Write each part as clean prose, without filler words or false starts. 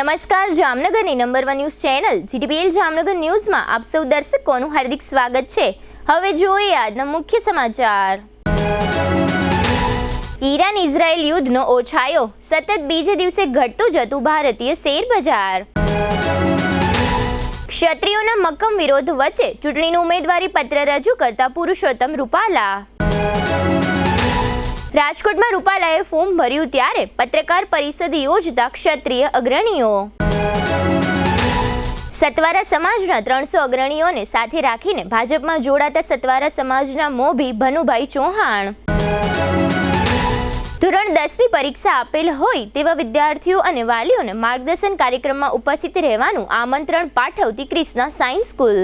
નમસ્કાર, જામનગરની number 1 news channel GTPL Jamnagar ન્યૂઝમાં આપ સૌ દર્શકોનું હાર્દિક સ્વાગત છે। હવે જોઈએ આજના મુખ્ય સમાચાર। ઈરાન ઇઝરાયલ યુદ્ધનો ઓછાયો, સતત બીજે દિવસે ઘટતું જતું ભારતીય શેર બજાર। ક્ષત્રિયોના મક્કમ વિરોધ વચ્ચે ચૂંટણીનું ઉમેદવારી પત્ર રજૂ કરતા પુરુષોત્તમ રૂપાલા। રાજકોટમાં રૂપાલાએ ફોર્મ ભર્યું ત્યારે પત્રકાર પરિષદ યોજતા ક્ષત્રિય અગ્રણીઓ। સતવારા સમાજના 300 અગ્રણીઓને સાથે રાખીને ભાજપમાં જોડાતા સતવારા સમાજના મોભી ભનુભાઈ ચૌહાણ। ધોરણ 10ની પરીક્ષા આપેલ હોય તેવા વિદ્યાર્થીઓ અને વાલીઓને માર્ગદર્શન કાર્યક્રમમાં ઉપસ્થિત રહેવાનું આમંત્રણ પાઠવતી ક્રિષ્ના સાયન્સ સ્કૂલ।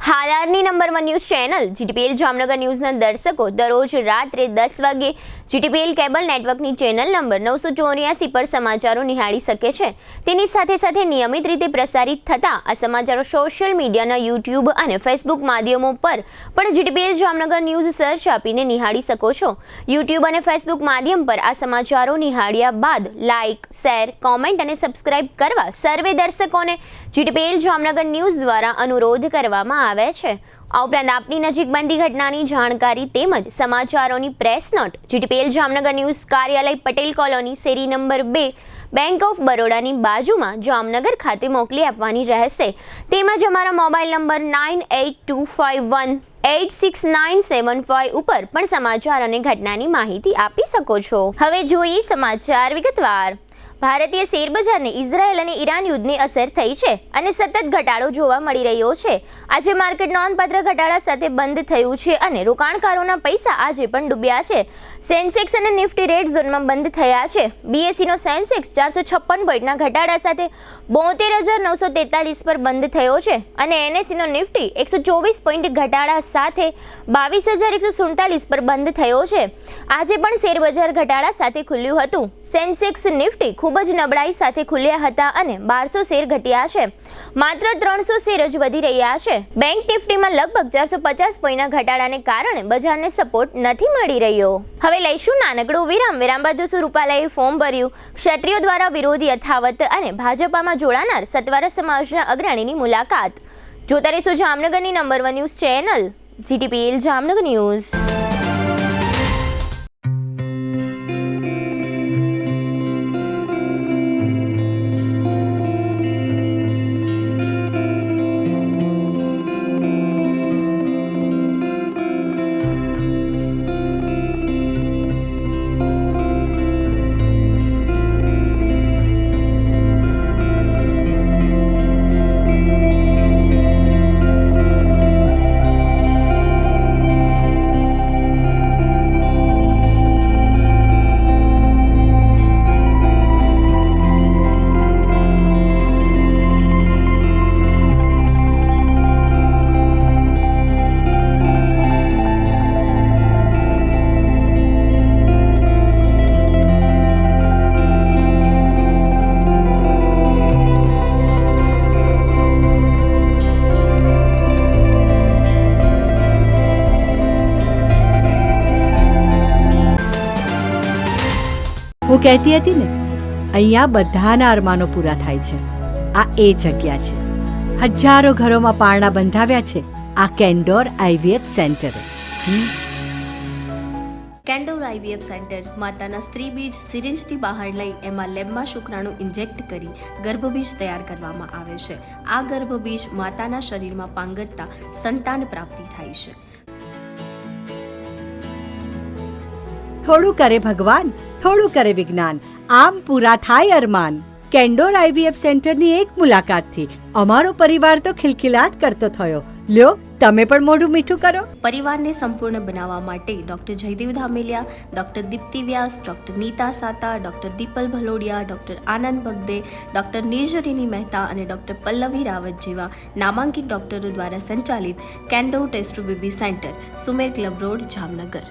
હાલારની number 1 news channel GTPL Jamnagar ન્યૂઝના દર્શકો દરરોજ રાત્રે 10 વાગે જીટીપીએલ કેબલ નેટવર્કની ચેનલ નંબર 984 પર સમાચારો નિહાળી શકે છે। તેની સાથે સાથે નિયમિત રીતે પ્રસારિત થતા આ સમાચારો સોશિયલ મીડિયાના યુટ્યુબ અને ફેસબુક માધ્યમો પર પણ જીટીપીએલ જામનગર ન્યૂઝ સર્ચ આપીને નિહાળી શકો છો। યુટ્યુબ અને ફેસબુક માધ્યમ પર આ સમાચારો નિહાળ્યા બાદ લાઇક, શેર, કોમેન્ટ અને સબસ્ક્રાઇબ કરવા સર્વે દર્શકોને જીટીપીએલ જામનગર ન્યૂઝ દ્વારા અનુરોધ કરવામાં આવે છે। આ ઉપરાંત આપની નજીક બનતી ઘટનાની જાણકારી તેમજ સમાચારોની press note GTPL Jamnagar news કાર્યાલય પટેલ કોલોની શેરી નંબર 2 બેંક ઓફ બરોડાની બાજુમાં જામનગર ખાતે મોકલી આપવાની રહેશે। તેમજ અમારા મોબાઈલ નંબર 9825186975 ઉપર પણ સમાચાર અને ઘટનાની માહિતી આપી શકો છો। હવે જોઈએ સમાચાર વિગતવાર। ભારતીય શેર બજારને ઇઝરાયલ અને ઈરાન યુદ્ધની અસર થઈ છે અને સતત ઘટાડો જોવા મળી રહ્યો છે। આજે માર્કેટ નોંધપાત્ર ઘટાડા સાથે બંધ થયું છે અને રોકાણકારોના પૈસા આજે પણ ડૂબ્યા છે। સેન્સેક્સ અને નિફ્ટી રેડ ઝોનમાં બંધ થયા છે। બીએસઈનો સેન્સેક્સ 456 પોઈન્ટના ઘટાડા સાથે 72,943 પર બંધ થયો છે અને એનએસઈનો નિફ્ટી 124 પોઈન્ટ ઘટાડા સાથે 22,147 પર બંધ થયો છે। આજે પણ શેર બજાર ઘટાડા સાથે ખુલ્યું હતું। સેન્સેક્સ નિફ્ટી ખૂબ જ નબળાઈ સાથે ખુલ્યા હતા અને 1200 શેર ઘટ્યા છે। માત્ર 300 શેર જ વધી રહ્યા છે। બેંક નિફ્ટીમાં લગભગ 450 પોઈન્ટના ઘટાડાને કારણે બજારને સપોર્ટ નથી મળી રહ્યો। હવે લઈશું નાનકડો વિરામ બાદ જોશું રૂપાલાએ ફોર્મ ભર્યું, ક્ષત્રિયો દ્વારા વિરોધ યથાવત અને ભાજપામાં જોડાનાર સતવારા સમાજના અગ્રણીની મુલાકાત। જોતા રહેશો જામનગરની number 1 news channel GTPL Jamnagar news. હું કહેતી હતી ને, અહીંયા બધાના અરમાનો પૂરા થાય છે। આ એ જગ્યા છે। હજારો ઘરોમાં પારણા બંધાવ્યા છે આ કેન્ડોર આઈવીએફ સેન્ટરે। કેન્ડોર આઈવીએફ સેન્ટર માતાના સ્ત્રી બીજ સિરિંજથી બહાર લઈ એમાં લેબમાં શુક્રાણુ ઇન્જેક્ટ કરી ગર્ભબીજ તૈયાર કરવામાં આવે છે। આ ગર્ભબીજ માતાના શરીરમાં પાંગરતા સંતાન પ્રાપ્તિ થાય છે। થોડું કરે ભગવાન, થોડું કરે વિજ્ઞાન, આમ પૂરા થાય અરમાન। કેન્ડોર આઈવીએફ સેન્ટરની એક મુલાકાતથી અમારો પરિવાર તો ખિલખિલાટ કરતો થયો। લ્યો, તમે પણ મોઢું મીઠું કરો। પરિવારને સંપૂર્ણ બનાવવા માટે doctor Jaydev Dhameliya, doctor Dipti Vyas, doctor Nita Sata, doctor Dipal Bhalodiya, doctor Anand Bagde, doctor Nirjharini Mehta અને ડોક્ટર પલ્લવી રાવત જેવા નામાંકિત ડોક્ટરો દ્વારા સંચાલિત Candor test baby centre, Sumer club road, Jamnagar.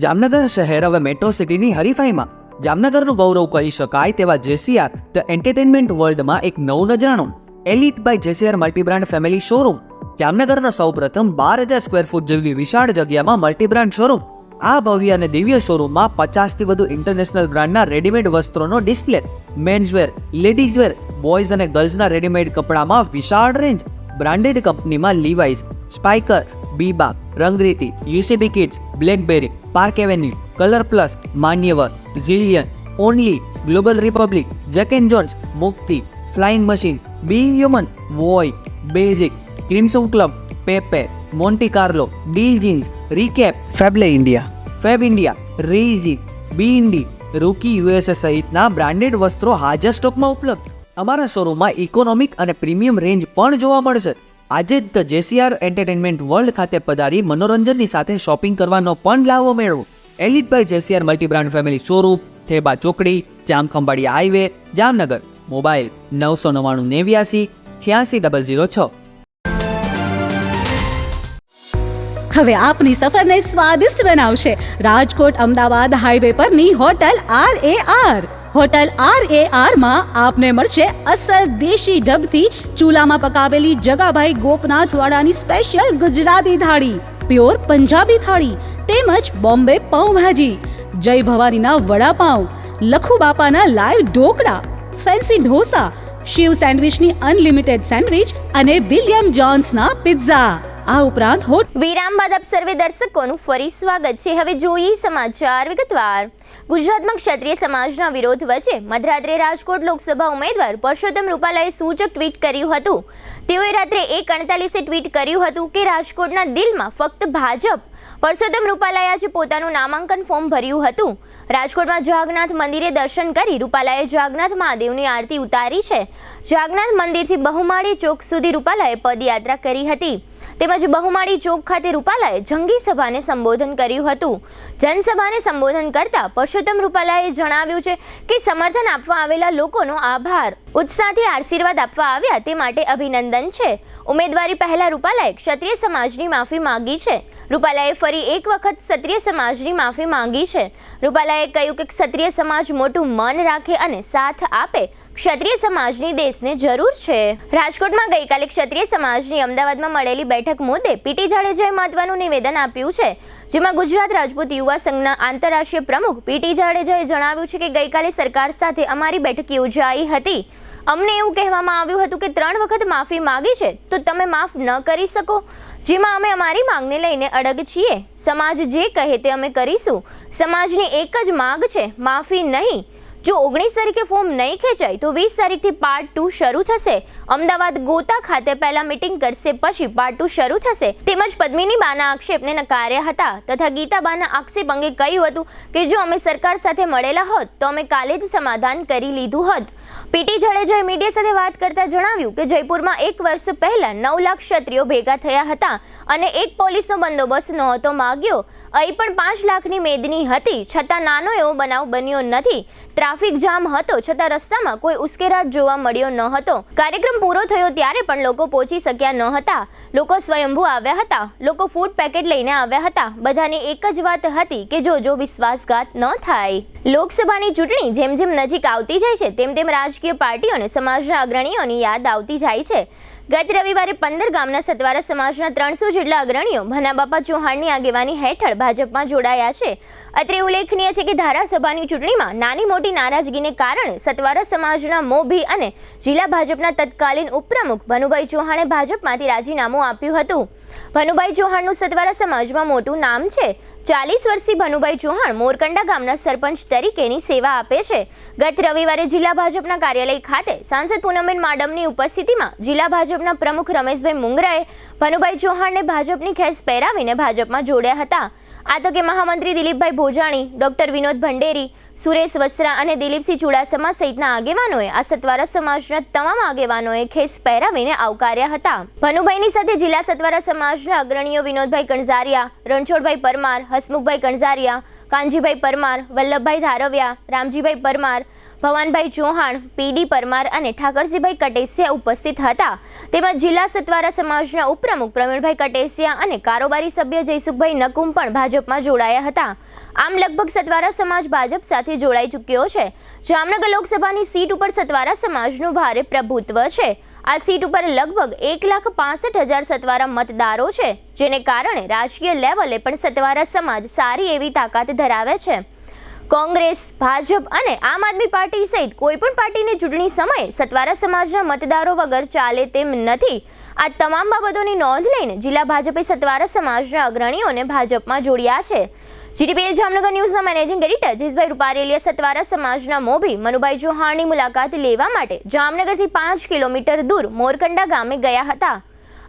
Jamnagar શહેર હવે મેટ્રો સિટીની હરીફાઈમાં જામનગરનું ગૌરવ કહી શકાય તેવા જેસીઆર ધ એન્ટરટેનમેન્ટ વર્લ્ડમાં એક નવું નજરાણું elite by જેસીઆર multi brand family showroom. જામનગરના સૌપ્રથમ 12,000 સ્ક્વેર ફૂટ જેવી વિશાળ જગ્યામાં મલ્ટીબ્રાન્ડ શોરૂમ। આ ભવ્ય અને દિવ્ય શોરૂમમાં 50થી વધુ ઇન્ટરનેશનલ બ્રાન્ડના રેડીમેડ વસ્ત્રોનો ડિસ્પ્લે, મેન્સવેર, લેડીઝવેર, બોયઝ અને ગર્લ્સના રેડીમેડ કપડામાં વિશાળ રેન્જ, બ્રાન્ડેડ કંપનીમાં Levi's, Spykar, Biba, Rangriti, UCB kids, Blackberry, Park Avenue, Colour Plus, Manyavar, Zillion, Only, Global Republic, Jack and Jones, Mukti, Flying Machine, Being Human, Voi, Basic, Crimson Club, Pepe, Monte Carlo, Deal Jeans, Recap, ફેબલે India, Fabindia, રેઝી, બી ઇન્ડી, Rookie USA સહિતના બ્રાન્ડેડ વસ્ત્રો હાજર સ્ટોકમાં ઉપલબ્ધ. અમારા શોરૂમમાં ઇકોનોમિક અને પ્રીમિયમ રેન્જ પણ જોવા મળશે. આજે જ ધ જેસીઆર એન્ટરટેનમેન્ટ વર્લ્ડ ખાતે પધારી મનોરંજનની સાથે શોપિંગ કરવાનો પણ લાવો મેળવો. Elite by જેસીઆર multi brand family showroom, Theba ચોકડી, જામખંભાળિયા હાઈવે, જામનગર. મોબાઈલ 999 89 86 006. હવે આપની સફરને સ્વાદિષ્ટ બનાવશે રાજકોટ અમદાવાદ હાઈવે પરની હોટલ RAR. હોટલ RAR માં આપને મળશે અસલ દેશી ઢબથી ચૂલામાં પકાવેલી જગાભાઈ ગોપનાથ વાળાની સ્પેશિયલ ગુજરાતી થાળી, પ્યોર પંજાબી થાળી તેમજ બોમ્બે પાઉંભાજી, જય ભવાનીના વડાપાઉં, લખુ બાપાના લાઈવ ઢોકળા, ફેન્સી ઢોસા, શિવ સેન્ડવિચની અનલિમિટેડ સેન્ડવિચ અને વિલિયમ જોન્સના પિઝા. આ ઉપરાંત વિરામ બાદ આપ સર્વે દર્શકોનું ફરી સ્વાગત છે. હવે જોઈએ સમાચાર વિગતવાર. ગુજરાતમાં ક્ષત્રિય સમાજના વિરોધ વચ્ચે મધરાત્રે રાજકોટ લોકસભા ઉમેદવાર પરસોત્તમ રૂપાલાએ સૂચક ટ્વીટ કર્યું હતું. તેઓએ રાત્રે 1:48 ટ્વીટ કર્યું હતું કે રાજકોટના દિલમાં ફક્ત ભાજપ. પરસોત્તમ રૂપાલાએ આજે પોતાનું નામાંકન ફોર્મ ભર્યું હતું. રાજકોટમાં જાગનાથ મંદિરે દર્શન કરી રૂપાલાએ જાગનાથ મહાદેવની આરતી ઉતારી છે. જાગનાથ મંદિરથી બહુમાળી ચોક સુધી રૂપાલાએ પદયાત્રા કરી હતી. તેમજ બહુમાળી ચોક ખાતે રૂપાલાએ જંગી સભાને સંબોધન કર્યું હતું. જનસભાને સંબોધન કરતા પરસોત્તમ રૂપાલાએ જણાવ્યું છે કે સમર્થન આપવા આવેલા લોકોનો આભાર. ઉત્સાહથી આશીર્વાદ આપવા આવ્યા તે માટે અભિનંદન છે. ઉમેદવારી પહેલા રૂપાલાએ ક્ષત્રિય સમાજની માફી માંગી છે. રૂપાલાએ ફરી એક વખત ક્ષત્રિય સમાજની માફી માંગી છે. રૂપાલાએ કહ્યું કે ક્ષત્રિય સમાજ મોટું મન રાખે અને સાથ આપે. ક્ષત્રિય સમાજની દેશને જરૂર છે. રાજકોટમાં ગઈકાલે ક્ષત્રિય સમાજની અમદાવાદમાં મળેલી બેઠક મુદ્દે પીટી જાડેજાએ મહત્વનું નિવેદન આપ્યું છે. જેમાં ગુજરાત રાજપૂત યુવા સંઘના આંતરરાષ્ટ્રીય પ્રમુખ પીટી જાડેજાએ જણાવ્યું છે કે ગઈકાલે સરકાર સાથે અમારી બેઠક યોજાઈ હતી. અમને એવું કહેવામાં આવ્યું હતું કે 3 વખત માફી માંગી છે તો તમે માફ ન કરી શકો, જેમાં અમે અમારી માંગને લઈને અડગ છીએ. સમાજ જે કહે તે અમે કરીશું. સમાજની એક જ માંગ છે, માફી નહીં. જો 19 તારીખે ફોર્મ નહીં ખેંચાય તો 20 તારીખથી પાર્ટ 2 શરૂ થશે. અમદાવાદ ગોતા ખાતે પહેલા મીટિંગ કરશે, પછી પાર્ટ 2 શરૂ થશે. તેમજ પદ્મિની બાના આક્ષેપને નકાર્યા હતા તથા ગીતાબાના આક્ષેપ અંગે કહ્યું હતું કે જો અમે સરકાર સાથે મળેલા હોત તો અમે કાલે જ સમાધાન કરી લીધું હોત. પીટી જાડેજાએ મીડિયા સાથે વાત કરતા જણાવ્યું કે જયપુરમાં 1 વર્ષ પહેલા 9 લાખ ક્ષત્રિયો ભેગા થયા હતા અને એક પોલીસનો બંદોબસ્ત નહોતો માંગ્યો. અહીં પણ 5 લાખની મેદની હતી, છતાં નાનો એવો બનાવ બન્યો નથી. ટ્રાફિક જામ હતો છતાં રસ્તામાં કોઈ ઉશ્કેરાટ જોવા મળ્યો ન હતો. કાર્યક્રમ પૂરો થયો ત્યારે પણ લોકો પહોંચી શક્યા ન હતા. લોકો સ્વયંભૂ આવ્યા હતા. લોકો ફૂડ પેકેટ લઈને આવ્યા હતા. બધાની એક જ વાત હતી કે જો વિશ્વાસઘાત ન થાય. લોકસભાની ચૂંટણી જેમ જેમ નજીક આવતી જાય છે તેમ તેમ રાજકીય પાર્ટીઓ અને સમાજના અગ્રણીઓની યાદ આવતી જાય છે. ગત રવિવારે 15 ગામના સતવારા સમાજના 300 જેટલા અગ્રણીઓ ભનાબાપા ચૌહાણની આગેવાની હેઠળ ભાજપમાં જોડાયા છે. અત્રે ઉલ્લેખનીય છે કે ધારાસભાની ચૂંટણીમાં નાની મોટી નારાજગીને કારણે સતવારા સમાજના મોભી અને જિલ્લા ભાજપના તત્કાલીન ઉપપ્રમુખ ભનુભાઈ ચૌહાણે ભાજપમાંથી રાજીનામું આપ્યું હતું. ભનુભાઈ ચૌહાણનું સતવારા સમાજમાં મોટું નામ છે. 40 વર્ષથી ભનુભાઈ ચૌહાણ મોરકંડા ગામના સરપંચ તરીકેની સેવા આપે છે. ગત રવિવારે જિલ્લા ભાજપના કાર્યાલય ખાતે સાંસદ પૂનમબેન માડમની ઉપસ્થિતિમાં જિલ્લા ભાજપના પ્રમુખ રમેશભાઈ મુંગરાએ ભનુભાઈ ચૌહાણને ભાજપની ખેસ પહેરાવીને ભાજપમાં જોડ્યા હતા. આ તકે મહામંત્રી દિલીપભાઈ ભોજાણી, ડોક્ટર વિનોદ ભંડેરી, સુરેશ વસરા અને દિલીપસિંહ ચુડાસમા સહિતના આગેવાનોએ આ સતવારા સમાજના તમામ આગેવાનોએ ખેસ પહેરાવીને આવકાર્યા હતા. ભનુભાઈની સાથે જિલ્લા સતવારા સમાજના અગ્રણીઓ વિનોદભાઈ કણઝારિયા, રણછોડભાઈ પરમાર, હસમુખભાઈ કણઝારિયા, કાનજીભાઈ પરમાર, વલ્લભભાઈ ધારવિયા, રામજીભાઈ પરમાર, ભવાનભાઈ ચૌહાણ, પીડી પરમાર અને ઠાકરસિંહભાઈ કટેસિયા ઉપસ્થિત હતા. તેમજ જિલ્લા સતવારા સમાજના ઉપપ્રમુખ પ્રવીણભાઈ કટેસિયા અને કારોબારી સભ્ય જયસુખભાઈ નકુમ પણ ભાજપમાં જોડાયા હતા. આમ લગભગ સતવારા સમાજ ભાજપ સાથે જોડાઈ ચૂક્યો છે. જામનગર લોકસભાની સીટ ઉપર સતવારા સમાજનું ભારે પ્રભુત્વ છે. આ સીટ ઉપર લગભગ 1,65,000 સતવારા મતદારો છે, જેને કારણે રાજકીય લેવલે પણ સતવારા સમાજ સારી એવી તાકાત ધરાવે છે. કોંગ્રેસ, ભાજપ અને આમ આદમી પાર્ટી સહિત કોઈપણ પાર્ટીને ચૂંટણી સમયે સતવારા સમાજના મતદારો વગર ચાલે તેમ નથી. આ તમામ બાબતોની નોંધ લઈને જિલ્લા ભાજપે સતવારા સમાજના અગ્રણીઓને ભાજપમાં જોડ્યા છે. જીટીપીએલ જામનગર ન્યૂઝના મેનેજિંગ એડિટર જયેશભાઈ રૂપારેલિયા સતવારા સમાજના મોભી મનુભાઈ ચૌહાણની મુલાકાત લેવા માટે જામનગરથી 5 કિલોમીટર દૂર મોરકંડા ગામે ગયા હતા.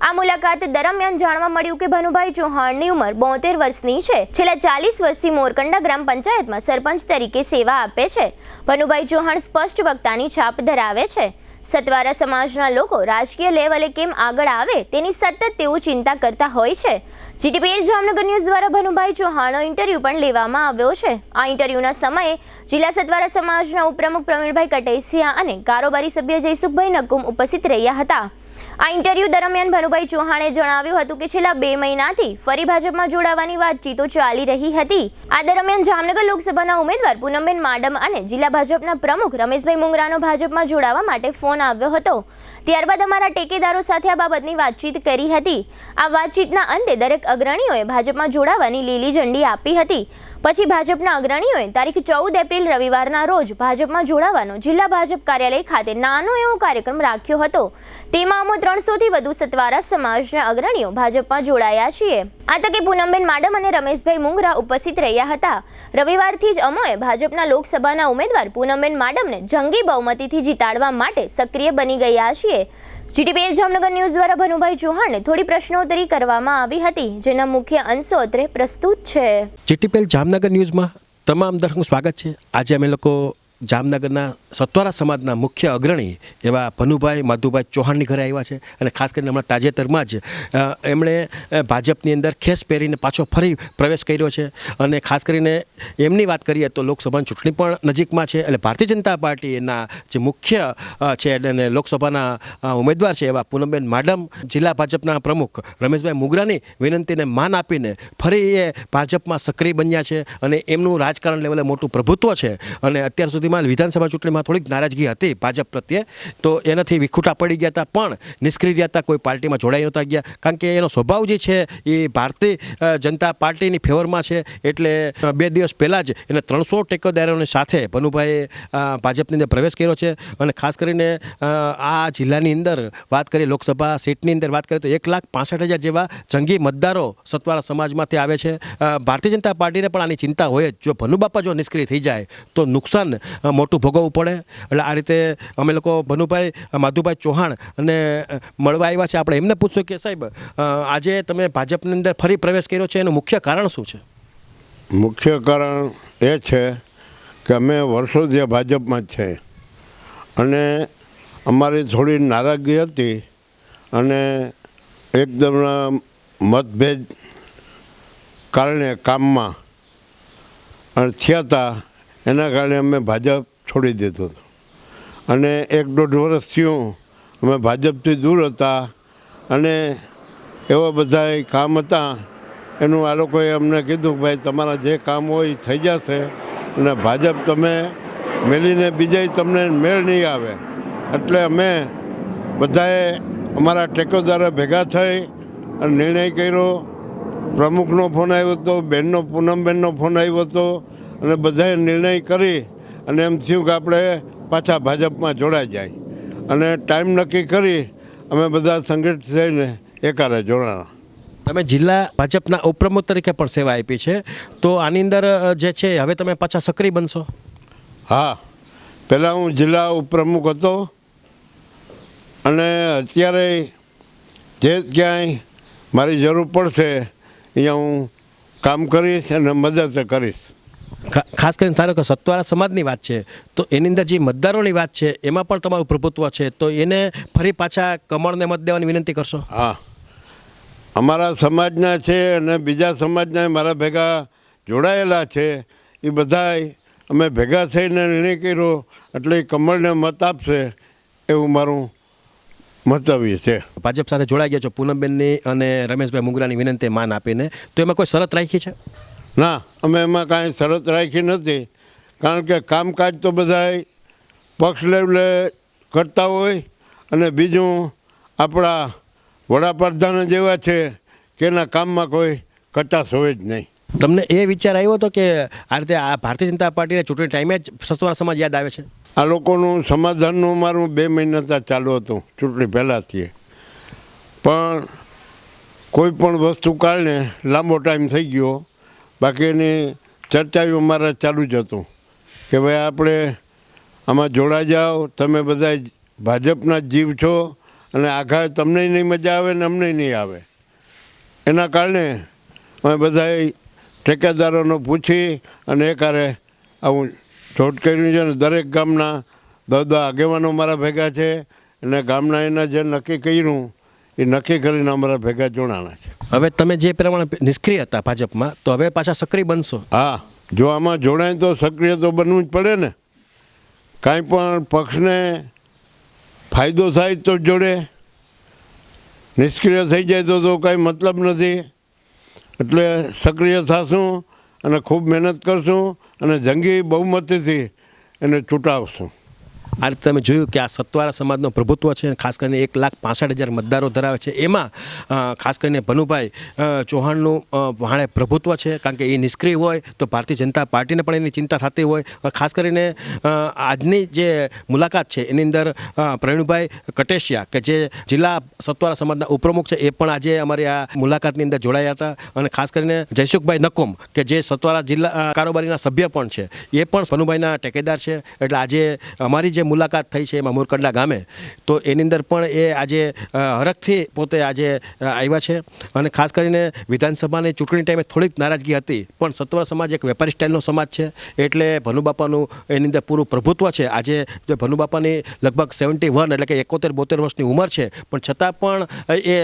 આ મુલાકાત દરમિયાન જાણવા મળ્યું કે ભનુભાઈ ચૌહાણની ઉંમર 72 વર્ષની છે. છેલ્લા 40 વર્ષથી મોરકંડા ગ્રામ પંચાયતમાં સરપંચ તરીકે સેવા આપે છે. ભનુભાઈ ચૌહાણ સ્પષ્ટ વક્તાની છાપ ધરાવે છે. સતવારા સમાજના લોકો રાજકીય લેવલે કેમ આગળ આવે તેની સતત તેઓ ચિંતા કરતા હોય છે. જીટીપીએલ જામનગર ન્યૂઝ દ્વારા ભનુભાઈ ચૌહાણનો ઇન્ટરવ્યૂ પણ લેવામાં આવ્યો છે. આ ઇન્ટરવ્યૂના સમયે જિલ્લા સતવારા સમાજના ઉપપ્રમુખ પ્રવીણભાઈ કટેસિયા અને કારોબારી સભ્ય જયસુખભાઈ નકુમ ઉપસ્થિત રહ્યા હતા. આ ઇન્ટરવ્યૂ દરમિયાન ભનુભાઈ ચૌહાણે જણાવ્યું હતું કે છેલ્લા 2 મહિનાથી ફરી ભાજપમાં જોડાવાની વાતચીતો ચાલી રહી હતી. આ દરમિયાન જામનગર લોકસભાના ઉમેદવાર પૂનમબેન માડમ અને જિલ્લા ભાજપના પ્રમુખ રમેશભાઈ મુંગરાનો ભાજપમાં જોડાવા માટે ફોન આવ્યો હતો. ત્યારબાદ અમારા ટેકેદારો સાથે આ બાબતની વાતચીત કરી હતી. આ વાતચીતના અંતે દરેક અગ્રણીઓએ ભાજપમાં જોડાવાની લીલી ઝંડી આપી હતી. પછી ભાજપના અગ્રણીઓએ તારીખ 14 એપ્રિલ રવિવારના રોજ ભાજપમાં જોડાવાનો જિલ્લા ભાજપ કાર્યાલય ખાતે નાનો એવો કાર્યક્રમ રાખ્યો હતો. તેમાં અમે 300થી વધુ સતવારા સમાજના અગ્રણીઓ ભાજપમાં જોડાયા છીએ. આ તકે પૂનમબેન માડમ અને રમેશભાઈ મુંગરા ઉપસ્થિત રહ્યા હતા. રવિવારથી જ અમે ભાજપના લોકસભાના ઉમેદવાર પૂનમબેન માડમને જંગી બહુમતીથી જીતાડવા માટે સક્રિય બની ગયા છીએ. જીટીપીએલ જામનગર ન્યૂઝ દ્વારા ભનુભાઈ ચૌહાણને થોડી પ્રશ્નોત્તરી કરવામાં આવી હતી, જેના મુખ્ય અંશો અત્રે પ્રસ્તુત છે. જીટીપીએલ જામનગર ન્યૂઝમાં તમામ દર્શકોનું સ્વાગત છે. આજે અમે લોકો જામનગરના સતવારા સમાજના મુખ્ય અગ્રણી એવા ભનુભાઈ માધુભાઈ ચૌહાણની ઘરે આવ્યા છે. અને ખાસ કરીને હમણાં તાજેતરમાં જ એમણે ભાજપની અંદર ખેસ પહેરીને પાછો ફરી પ્રવેશ કર્યો છે. અને ખાસ કરીને એમની વાત કરીએ તો લોકસભાની ચૂંટણી પણ નજીકમાં છે. એટલે ભારતીય જનતા પાર્ટીના જે મુખ્ય છે અને લોકસભાના ઉમેદવાર છે એવા પૂનમબેન માડમ જિલ્લા ભાજપના પ્રમુખ રમેશભાઈ મુંગરાની વિનંતીને માન આપીને ફરી એ ભાજપમાં સક્રિય બન્યા છે. અને એમનું રાજકારણ લેવલે મોટું પ્રભુત્વ છે. અને અત્યાર સુધીમાં વિધાનસભા ચૂંટણીમાં થોડીક નારાજગી હતી ભાજપ પ્રત્યે, તો એનાથી વિખૂટા પડી ગયા હતા, પણ નિષ્ક્રિય રહ્યા હતા, કોઈ પાર્ટીમાં જોડાઈ નહોતા ગયા. કારણ કે એનો સ્વભાવ જે છે એ ભારતીય જનતા પાર્ટીની ફેવરમાં છે. એટલે 2 દિવસ પહેલાં જ એને 300 ટેકેદારોની સાથે ભનુભાઈએ ભાજપની અંદર પ્રવેશ કર્યો છે. અને ખાસ કરીને આ જિલ્લાની અંદર વાત કરીએ, લોકસભા સીટની અંદર વાત કરીએ તો 1,65,000 જેવા જંગી મતદારો સતવારા સમાજમાંથી આવે છે. ભારતીય જનતા પાર્ટીને પણ આની ચિંતા હોય જ. જો ભનુબાપા જો નિષ્ક્રિય થઈ જાય તો નુકસાન મોટું ભોગવવું પડે. એટલે આ રીતે અમે લોકો ભનુભાઈ માધુભાઈ ચૌહાણ અને મળવા આવ્યા છે. આપણે એમને પૂછશું કે સાહેબ, આજે તમે ભાજપની અંદર ફરી પ્રવેશ કર્યો છે, એનું મુખ્ય કારણ શું છે? મુખ્ય કારણ એ છે કે અમે વર્ષોથી ભાજપમાં જ છે અને અમારી થોડી નારાજગી હતી અને એકદમ મતભેદ કારણે કામમાં અને થયા હતા. એના કારણે અમે ભાજપ છોડી દીધું હતું અને 1-1.5 વર્ષ થયું અમે ભાજપથી દૂર હતા. અને એવા બધા કામ હતા એનું આ લોકોએ અમને કીધું કે ભાઈ તમારા જે કામ હોય એ થઈ જશે અને ભાજપ તમે મેલીને બીજા તમને મેળ નહીં આવે. એટલે અમે બધાએ અમારા ટેકેદારો ભેગા થઈ અને નિર્ણય કર્યો. પ્રમુખનો ફોન આવ્યો હતો, બહેનનો પૂનમબેનનો ફોન આવ્યો હતો અને બધાએ નિર્ણય કરી અને એમ થયું કે આપણે પાછા ભાજપમાં જોડાઈ જાય. અને ટાઈમ નક્કી કરી અમે બધા સંગઠિત થઈને એકારે જોડાણા. તમે જિલ્લા ભાજપના ઉપપ્રમુખ તરીકે પણ સેવા આપી છે, તો આની અંદર જે છે હવે તમે પાછા સક્રિય બનશો? હા, પહેલાં હું જિલ્લા ઉપપ્રમુખ હતો અને અત્યારે જે ક્યાંય મારી જરૂર પડશે અહીંયા હું કામ કરીશ અને મદદ કરીશ. ખાસ કરીને ધારો કે સતવારા સમાજની વાત છે તો એની અંદર જે મતદારોની વાત છે એમાં પણ તમારું પ્રભુત્વ છે, તો એને ફરી પાછા કમળને મત દેવાની વિનંતી કરશો? હા, અમારા સમાજના છે અને બીજા સમાજના મારા ભેગા જોડાયેલા છે. એ બધાય અમે ભેગા થઈને નિર્ણય કર્યો એટલે કમળને મત આપશે એવું મારું મંતવ્ય છે. ભાજપ સાથે જોડાઈ ગયા છો પૂનમબેનની અને રમેશભાઈ મુંગરાની વિનંતી માન આપીને, તો એમાં કોઈ શરત રાખી છે? ના, અમે એમાં કાંઈ શરત રાખી નથી. કારણ કે કામકાજ તો બધાય પક્ષ લેવલે કરતા હોય અને બીજું આપણા વડાપ્રધાન જ એવા છે કે એના કામમાં કોઈ કચાશ હોય જ નહીં. તમને એ વિચાર આવ્યો હતો કે આ રીતે આ ભારતીય જનતા પાર્ટીને ચૂંટણી ટાઈમે જ સત્વરા સમાજ યાદ આવે છે? આ લોકોનું સમાધાનનું મારું 2 મહિના ચાલુ હતું ચૂંટણી પહેલાંથી, પણ કોઈ પણ વસ્તુ કારણે લાંબો ટાઈમ થઈ ગયો. બાકી એની ચર્ચાઓ અમારે ચાલુ જ હતું કે ભાઈ આપણે આમાં જોડાઈ જાઓ, તમે બધા ભાજપના જ જીવ છો અને આઘા તમને નહીં મજા આવે ને અમને નહીં આવે. એના કારણે અમે બધાએ ઠેકેદારોને પૂછી અને એકારે આવું જોટ કર્યું છે. ને દરેક ગામના 10 આગેવાનો મારા ભેગા છે અને ગામના એના જે નક્કી કર્યું એ નક્કી કરીને અમારા ભેગા જોડાણા છે. હવે તમે જે પ્રમાણે નિષ્ક્રિય હતા ભાજપમાં, તો હવે પાછા સક્રિય બનશો? હા, જો આમાં જોડાય તો સક્રિય તો બનવું જ પડે ને. કાંઈ પણ પક્ષને ફાયદો થાય તો જોડે, નિષ્ક્રિય થઈ જાય તો કાંઈ મતલબ નથી. એટલે સક્રિય થશું અને ખૂબ મહેનત કરશું અને જંગી બહુમતીથી એને ચૂંટાવશું. આ રીતે તમે જોયું કે આ સત્વારા સમાજનો પ્રભુત્વ છે, ખાસ કરીને 1,65,000 મતદારો ધરાવે છે. એમાં ખાસ કરીને ભનુભાઈ ચૌહાણનું વાણે પ્રભુત્વ છે, કારણ કે એ નિષ્ક્રિય હોય તો ભારતીય જનતા પાર્ટીને પણ એની ચિંતા થતી હોય. ખાસ કરીને આજની જે મુલાકાત છે એની અંદર પ્રવીણભાઈ કટેશિયા કે જે જિલ્લા સત્વારા સમાજના ઉપપ્રમુખ છે, એ પણ આજે અમારી આ મુલાકાતની અંદર જોડાયા હતા. અને ખાસ કરીને જયસુખભાઈ નકોમ કે જે સત્વારા જિલ્લા કારોબારીના સભ્ય પણ છે, એ પણ ભનુભાઈના ટેકેદાર છે. એટલે આજે અમારી જે મુલાકાત થઈ છે એમાં મોરકંડલા ગામે, તો એની અંદર પણ એ આજે હરખથી પોતે આજે આવ્યા છે. અને ખાસ કરીને વિધાનસભાની ચૂંટણી ટાઈમે થોડીક નારાજગી હતી, પણ સત્વર સમાજ એક વેપારી સ્ટાઇલનો સમાજ છે, એટલે ભનુબાપાનું એની અંદર પૂરું પ્રભુત્વ છે. આજે જો ભનુબાપાની લગભગ 71 એટલે કે 71-72 વર્ષની ઉંમર છે, પણ છતાં પણ એ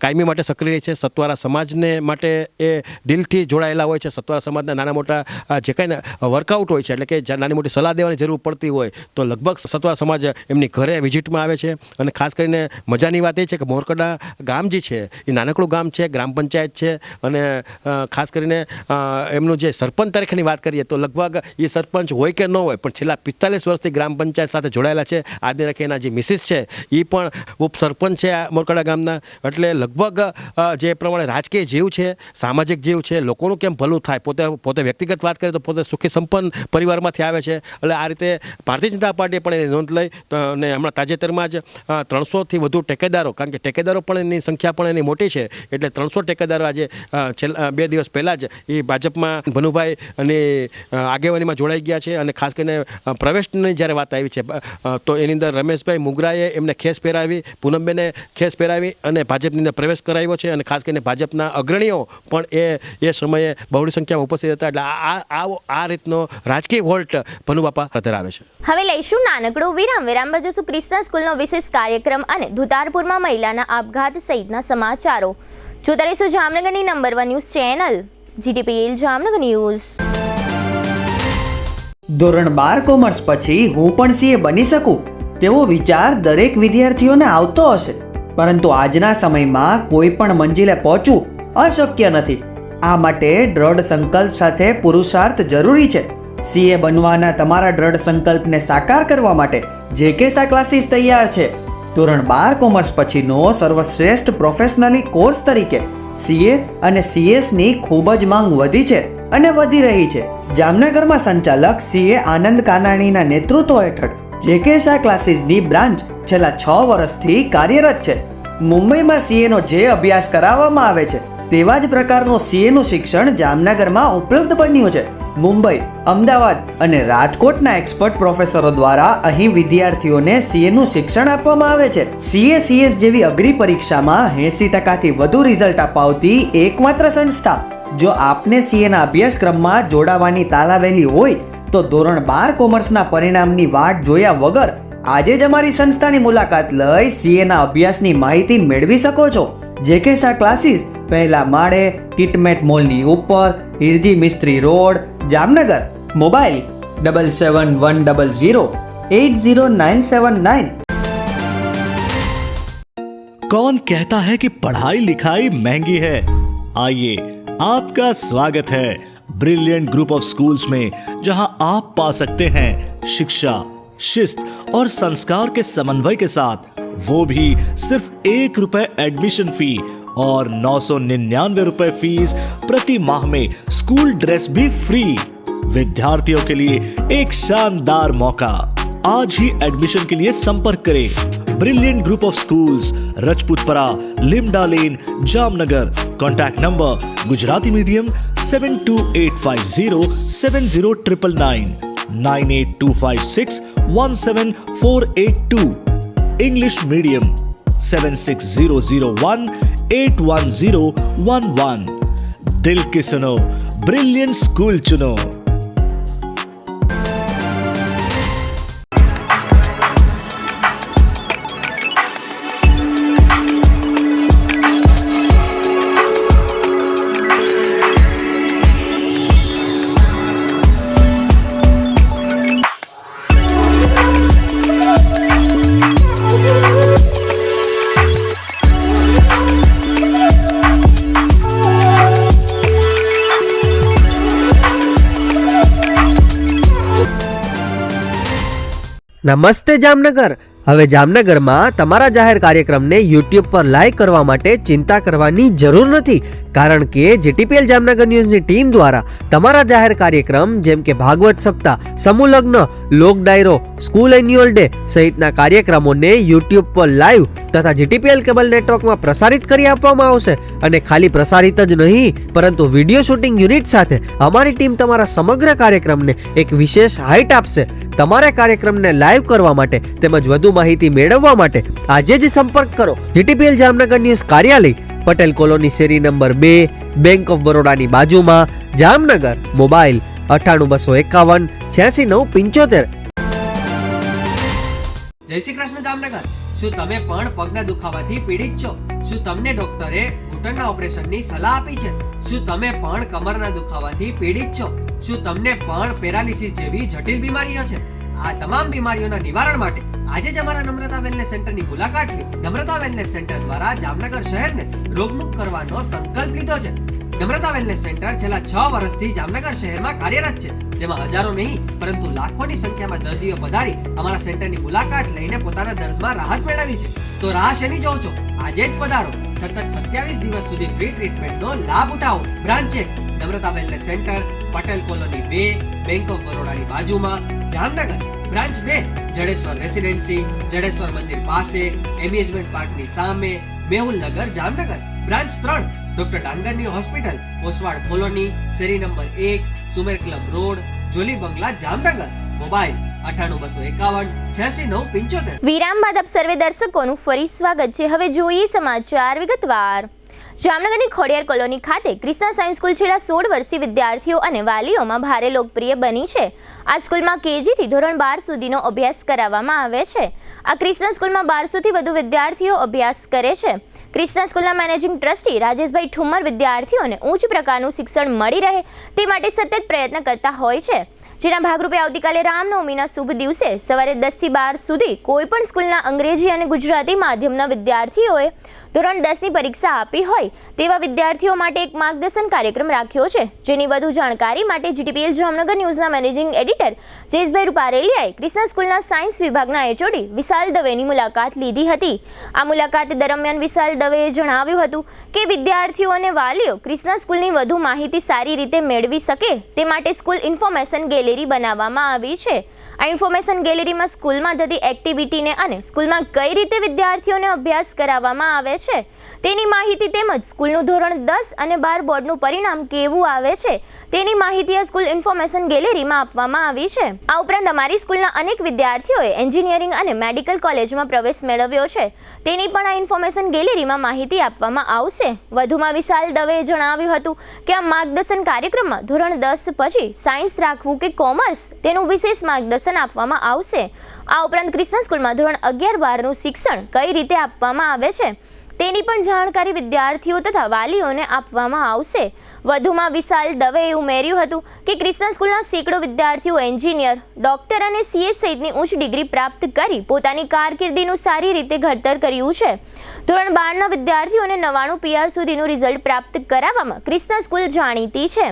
કાયમી માટે સક્રિય છે. સત્વારા સમાજને માટે એ દિલથી જોડાયેલા હોય છે. સત્વારા સમાજના નાના મોટા જે કાંઈ વર્કઆઉટ હોય છે, એટલે કે નાની મોટી સલાહ દેવાની જરૂર પડતી હોય તો લગભગ સત્વારા સમાજ એમની ઘરે વિઝિટમાં આવે છે. અને ખાસ કરીને મજાની વાત એ છે કે મોરકંડા ગામ જે છે એ નાનકડું ગામ છે, ગ્રામ પંચાયત છે. અને ખાસ કરીને એમનું જે સરપંચ તરીકેની વાત કરીએ તો લગભગ એ સરપંચ હોય કે ન હોય, પણ છેલ્લા 45 વર્ષથી ગ્રામ પંચાયત સાથે જોડાયેલા છે. આજની રખે એના જે મિસિસ છે એ પણ ઉપસરપંચ છે આ મોરકંડા ગામના. એટલે લગભગ જે પ્રમાણે રાજકીય જીવ છે, સામાજિક જીવ છે, લોકોનું કેમ ભલું થાય, પોતે વ્યક્તિગત વાત કરીએ તો પોતે સુખી સંપન્ન પરિવારમાંથી આવે છે. એટલે આ રીતે ભારતીય જનતા પાર્ટીએ પણ એની નોંધ લઈ. અને હમણાં તાજેતરમાં જ 300થી વધુ ટેકેદારો, કારણ કે ટેકેદારો પણ એની સંખ્યા પણ એની મોટી છે, એટલે 300 ટેકેદારો આજે છેલ્લા 2 દિવસ પહેલાં જ એ ભાજપમાં ભનુભાઈ અને આગેવાનીમાં જોડાઈ ગયા છે. અને ખાસ કરીને પ્રવેશની જ્યારે વાત આવી છે તો એની અંદર રમેશભાઈ મુગરાએ એમને ખેસ પહેરાવી, પૂનમબેને ખેસ પહેરાવી અને ભાજપની અંદર પ્રવેશ કરાવ્યો છે. અને ખાસ કરીને ભાજપના અગ્રણીઓ પણ એ સમયે બહોળી સંખ્યામાં ઉપસ્થિત હતા. એટલે આ રીતનો રાજકીય વોલ્ટ ભનુબાપા ધરાવે છે. હવે લઈશું નાનકડો વિરામ બાજુ ક્રિસ્ના સ્કૂલનો વિશેષ કાર્યક્રમ અને ધુતારપુરમાં મહિલાના આપઘાત સહિતના સમાચારો. જોતા રહીશું જામનગરની number 1 news channel GTPL Jamnagar news. ધોરણ 12 કોમર્સ પછી હું પણ સીએ બની શકું તેવો વિચાર દરેક વિદ્યાર્થીઓને આવતો હશે, પરંતુ આજના સમયમાં કોઈ પણ મંજિલે પહોંચવું અશક્ય નથી. આ માટે દ્રઢ સંકલ્પ સાથે પુરુષાર્થ જરૂરી છે. સીએ બનવાના તમારા દ્રઢ સંકલ્પને સાકાર કરવા માટે જેકેસા ક્લાસીસ તૈયાર છે. ધોરણ 12 કોમર્સ પછીનો સર્વશ્રેષ્ઠ પ્રોફેશનલી કોર્સ તરીકે સીએ અને સીએસની ખૂબ જ માંગ વધી છે અને વધી રહી છે. જામનગરમાં સંચાલક સીએ આનંદ કાનાણીના નેતૃત્વ હેઠળ જેકેસા ક્લાસીસની બ્રાન્ચ છેલ્લા 6 વર્ષથી કાર્યરત છે. મુંબઈમાં સીએનો જે અભ્યાસ કરાવવામાં આવે છે તેવા જ પ્રકારનું સીએનું શિક્ષણ જામનગરમાં ઉપલબ્ધ બન્યું છે. મુંબઈ, અમદાવાદ અને રાજકોટના એક્સપર્ટ પ્રોફેસરો દ્વારા અહીં વિદ્યાર્થીઓને સીએનું શિક્ષણ આપવામાં આવે છે. સીએસ જેવી અઘરી પરીક્ષામાં 80%થી વધુ રિઝલ્ટ અપાવતી એકમાત્ર સંસ્થા. જો આપને સીએના અભ્યાસક્રમમાં જોડાવાની તાલાવેલી હોય તો ધોરણ 12 કોમર્સના પરિણામની વાટ જોયા વગર આજે જ અમારી સંસ્થાની મુલાકાત લઈ સીએના અભ્યાસની માહિતી મેળવી શકો છો. જેકેસા ક્લાસીસ પહેલા માળે, કિટમેટ મોલની ઉપર, હિરજી મિસ્ત્રી રોડ, જામનગર. મોબાઈલ 7710080979. कौन कहता है कि पढ़ाई लिखाई महंगी है? आइए, आपका स्वागत है ब्रिलियंट ग्रुप ऑफ स्कूल्स में, जहां आप पा सकते हैं शिक्षा, शिस्त और संस्कार के समन्वय के साथ वो भी सिर्फ ₹1 एडमिशन फी और 999 रुपए फीस प्रति माह में स्कूल ड्रेस भी फ्री। विद्यार्थियों के लिए एक शानदार मौका। आज ही एडमिशन के लिए संपर्क करें Brilliant Group of Schools, Rajputpara, Limda lane, Jamnagar. Contact number Gujarati medium 72850 70999, 98256 17482, English medium 76001 81011। दिल की सुनो, ब्रिलियंट स्कूल चुनो। નમસ્તે જામનગર. હવે જામનગરમાં તમારા જાહેર કાર્યક્રમને YouTube પર લાઈવ કરવા માટે ચિંતા કરવાની જરૂર નથી, કારણ કે જીટીપીએલ જામનગર ન્યૂઝની ટીમ દ્વારા તમારા જાહેર કાર્યક્રમ જેમ કે ભાગવત સપ્તાહ, સમૂહ લગ્ન, લોક ડાયરો, સ્કૂલ એન્યુઅલ ડે સહિતના કાર્યક્રમોને YouTube પર લાઈવ તથા જીટીપીએલ કેબલ નેટવર્કમાં પ્રસારિત કરી આપવામાં આવશે. અને ખાલી પ્રસારિત જ નહીં, પરંતુ વિડીયો શૂટિંગ યુનિટ સાથે અમારી ટીમ તમારા સમગ્ર કાર્યક્રમને એક વિશેષ હાઇટ આપશે. તમારા કાર્યક્રમને લાઈવ કરવા માટે તેમજ વધુ માહિતી મેળવવા માટે આજે જ સંપર્ક કરો જીટીપીએલ જામનગર ન્યૂઝ કાર્યાલય, પટેલ કોલોની શેરી નંબર 2, બેંક ઓફ બરોડાની બાજુમાં, જામનગર. મોબાઈલ 98 251 86 975. જય શ્રી કૃષ્ણ જામનગર. શું તમે પણ પગના દુખાવાથી પીડિત છો? શું તમને ડોક્ટરે ઘૂંટણના ઓપરેશનની સલાહ આપી છે? શું તમે પણ કમરના દુખાવાથી પીડિત છો? શું તમને પણ પેરાલિસિસ જેવી જટિલ બીમારીઓ છે? આ તમામ બીમારીઓના નિવારણ માટે આજે જ અમારા નમ્રતા વેલનેસ સેન્ટરની મુલાકાત લો. નમ્રતા વેલનેસ સેન્ટર દ્વારા જામનગર શહેરને રોગમુક્ત કરવાનો સંકલ્પ લીધો છે. નમ્રતા વેલનેસ સેન્ટર છેલ્લા 6 વર્ષથી જામનગર શહેરમાં કાર્યરત છે, જેમાં હજારો નહીં પરંતુ લાખોની સંખ્યામાં દર્દીઓ પધારી અમારા સેન્ટરની મુલાકાત લઈને પોતાના દર્દમાં રાહત મેળવી છે. તો રાહ શેની જોવો છો? આજે જ પધારો. સતત 27 દિવસ સુધી ફ્રી ટ્રીટમેન્ટનો લાભ ઉઠાવો. બ્રાન્ચ છે Namrata wellness centre, Patel colony 2, bank of બરોડાની બાજુમાં, જામનગર. બ્રાન્ચ 2 જડેશ્વર રેસિડેન્સી, જડેશ્વર મંદિર પાસે, એમ્યુઝમેન્ટ પાર્કની સામે, મેહુલનગર, જામનગર. બ્રાન્ચ 3 ડોક્ટર ડાંગરની હોસ્પિટલ, ઓસવાડ કોલોની, શેરી number 1, Sumer club road, Jolly બંગલા, જામનગર. મોબાઈલ 98 251 86 975. વિરામ બાદ આપ સર્વે દર્શકોનું ફરી સ્વાગત છે. હવે જોઈએ સમાચાર વિગતવાર. જામનગરની ખોડિયાર કોલોની ખાતે ક્રિષ્ના સાયન્સ સ્કૂલ છેલ્લા 16 વર્ષથી વિદ્યાર્થીઓ અને વાલીઓમાં ભારે લોકપ્રિય બની છે. આ સ્કૂલમાં કેજીથી ધોરણ 12 સુધીનો અભ્યાસ કરાવવામાં આવે છે. આ ક્રિષ્ના સ્કૂલમાં 1200થી વધુ વિદ્યાર્થીઓ અભ્યાસ કરે છે. ક્રિષ્ના સ્કૂલના મેનેજિંગ ટ્રસ્ટી રાજેશભાઈ ઠુમ્મર વિદ્યાર્થીઓને ઉચ્ચ પ્રકારનું શિક્ષણ મળી રહે તે માટે સતત પ્રયત્ન કરતા હોય છે. જેના ભાગરૂપે આવતીકાલે રામનવમીના શુભ દિવસે સવારે 10 થી 12 સુધી કોઈપણ સ્કૂલના અંગ્રેજી અને ગુજરાતી માધ્યમના વિદ્યાર્થીઓએ ધોરણ 10ની પરીક્ષા આપી હોય તેવા વિદ્યાર્થીઓ માટે એક માર્ગદર્શન કાર્યક્રમ રાખ્યો છે. જેની વધુ જાણકારી માટે જીટીપીએલ જામનગર ન્યૂઝના મેનેજિંગ એડિટર જયેશભાઈ રૂપારેલિયાએ ક્રિષ્ના સ્કૂલના સાયન્સ વિભાગના એચઓડી વિશાલ દવેની મુલાકાત લીધી હતી. આ મુલાકાત દરમિયાન વિશાલ દવેએ જણાવ્યું હતું કે વિદ્યાર્થીઓ અને વાલીઓ ક્રિષ્ના સ્કૂલની વધુ માહિતી સારી રીતે મેળવી શકે તે માટે સ્કૂલ ઇન્ફોર્મેશન ગેલેરી બનાવવામાં આવી છે. આ ઇન્ફોર્મેશન ગેલેરીમાં સ્કૂલમાં થતી એક્ટિવિટીને અને સ્કૂલમાં કઈ રીતે વિદ્યાર્થીઓને અભ્યાસ કરાવવામાં આવે છે તેની માહિતી તેમજ સ્કૂલનું ધોરણ 10 અને 12 બોર્ડનું પરિણામ કેવું આવે છે તેની માહિતી આ સ્કૂલ ઇન્ફોર્મેશન ગેલેરીમાં આપવામાં આવી છે. આ ઉપરાંત અમારી સ્કૂલના અનેક વિદ્યાર્થીઓએ એન્જિનિયરિંગ અને મેડિકલ કોલેજમાં પ્રવેશ મેળવ્યો છે તેની પણ આ ઇન્ફોર્મેશન ગેલેરીમાં માહિતી આપવામાં આવશે. વધુમાં વિશાલ દવેએ જણાવ્યું હતું કે આ માર્ગદર્શન કાર્યક્રમમાં ધોરણ 10 પછી સાયન્સ રાખવું કે કોમર્સ તેનું વિશેષ માર્ગદર્શન આપવામાં આવશે. આ ઉપરાંત ક્રિષ્ના સ્કૂલમાં ધોરણ 11-12નું શિક્ષણ કઈ રીતે આપવામાં આવે છે તેની પણ જાણકારી વિદ્યાર્થીઓ તથા વાલીઓને આપવામાં આવશે. વધુમાં વિશાલ દવેએ ઉમેર્યું હતું કે ક્રિષ્ના સ્કૂલના સેંકડો વિદ્યાર્થીઓ એન્જિનિયર, ડોક્ટર અને સીએ સહિતની ઉચ્ચ ડિગ્રી પ્રાપ્ત કરી પોતાની કારકિર્દીનું સારી રીતે ઘડતર કર્યું છે. ધોરણ 12ના વિદ્યાર્થીઓને 99 PR સુધીનું રિઝલ્ટ પ્રાપ્ત કરાવવામાં ક્રિષ્ના સ્કૂલ જાણીતી છે.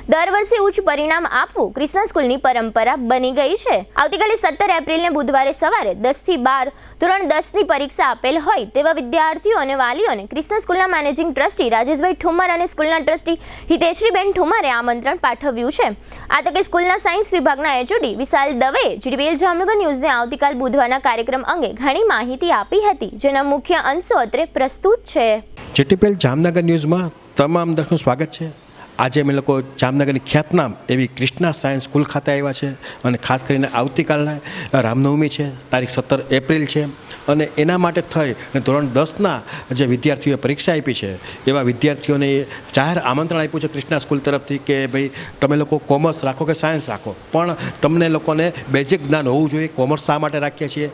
દર વર્ષે ઉચ્ચ પરિણામ આપવું ક્રિષ્ના સ્કૂલની પરંપરા બની ગઈ છે. આવતીકાલે 17 એપ્રિલને બુધવારે સવારે 10 થી 12 ધોરણ 10ની પરીક્ષા આપેલ હોય તેવા વિદ્યાર્થીઓ અને વાલીઓને ક્રિષ્ના સ્કૂલના મેનેજિંગ ટ્રસ્ટી રાજેશભાઈ ઠુમર અને સ્કૂલના ટ્રસ્ટી હિતેશ્રીબેન ઠુમરે આમંત્રણ પાઠવ્યું છે. આ તકે સ્કૂલના સાયન્સ વિભાગના એચઓડી વિશાલ દવેએ જીટીપીએલ જામનગર ન્યૂઝને આવતીકાલ બુધવારના કાર્યક્રમ અંગે ઘણી માહિતી આપી હતી, જેના મુખ્ય અંશો અત્રે પ્રસ્તુત છે. જીટીપીએલ જામનગર ન્યૂઝમાં તમામ દર્શકોનું સ્વાગત છે. આજે અમે લોકો જામનગરની ખ્યાતનામ એવી ક્રિષ્ના સાયન્સ સ્કૂલ ખાતે આવ્યા છે અને ખાસ કરીને આવતીકાલના રામનવમી છે, તારીખ 17 એપ્રિલ છે અને એના માટે થઈ અને ધોરણ 10ના જે વિદ્યાર્થીઓએ પરીક્ષા આપી છે એવા વિદ્યાર્થીઓને જાહેર આમંત્રણ આપ્યું છે ક્રિષ્ના સ્કૂલ તરફથી કે ભાઈ તમે લોકો કોમર્સ રાખો કે સાયન્સ રાખો, પણ તમને લોકોને બેઝિક જ્ઞાન હોવું જોઈએ. કોમર્સ શા માટે રાખીએ છીએ,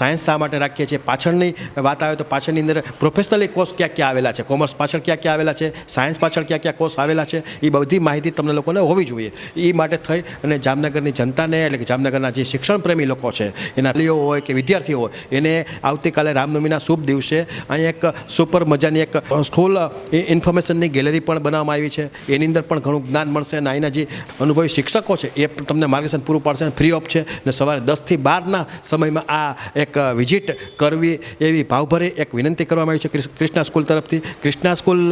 સાયન્સ શા માટે રાખીએ છીએ, પાછળની વાત આવે તો પાછળની અંદર પ્રોફેશનલી કોર્સ ક્યાં ક્યાં આવેલા છે, કોમર્સ પાછળ ક્યાં ક્યાં આવેલા છે, સાયન્સ પાછળ ક્યાં ક્યાં કોર્સ આવેલા છે, એ બધી માહિતી તમને લોકોને હોવી જોઈએ. એ માટે થઈ અને જામનગરની જનતાને એટલે કે જામનગરના જે શિક્ષણ પ્રેમી લોકો છે એના વાલીઓ હોય કે વિદ્યાર્થીઓ હોય એને આવતીકાલે રામનવમીના શુભ દિવસે અહીં એક સુપર મજાની એક સ્કૂલ ઇન્ફોર્મેશનની ગેલેરી પણ બનાવવામાં આવી છે. એની અંદર પણ ઘણું જ્ઞાન મળશે અને અહીંના જે અનુભવી શિક્ષકો છે એ તમને માર્ગદર્શન પૂરું પાડશે. ફ્રી ઓફ છે ને સવારે 10 થી 12ના સમયમાં આ એક વિઝિટ કરવી એવી ભાવભરી એક વિનંતી કરવામાં આવી છે ક્રિષ્ના સ્કૂલ તરફથી. ક્રિષ્ના સ્કૂલ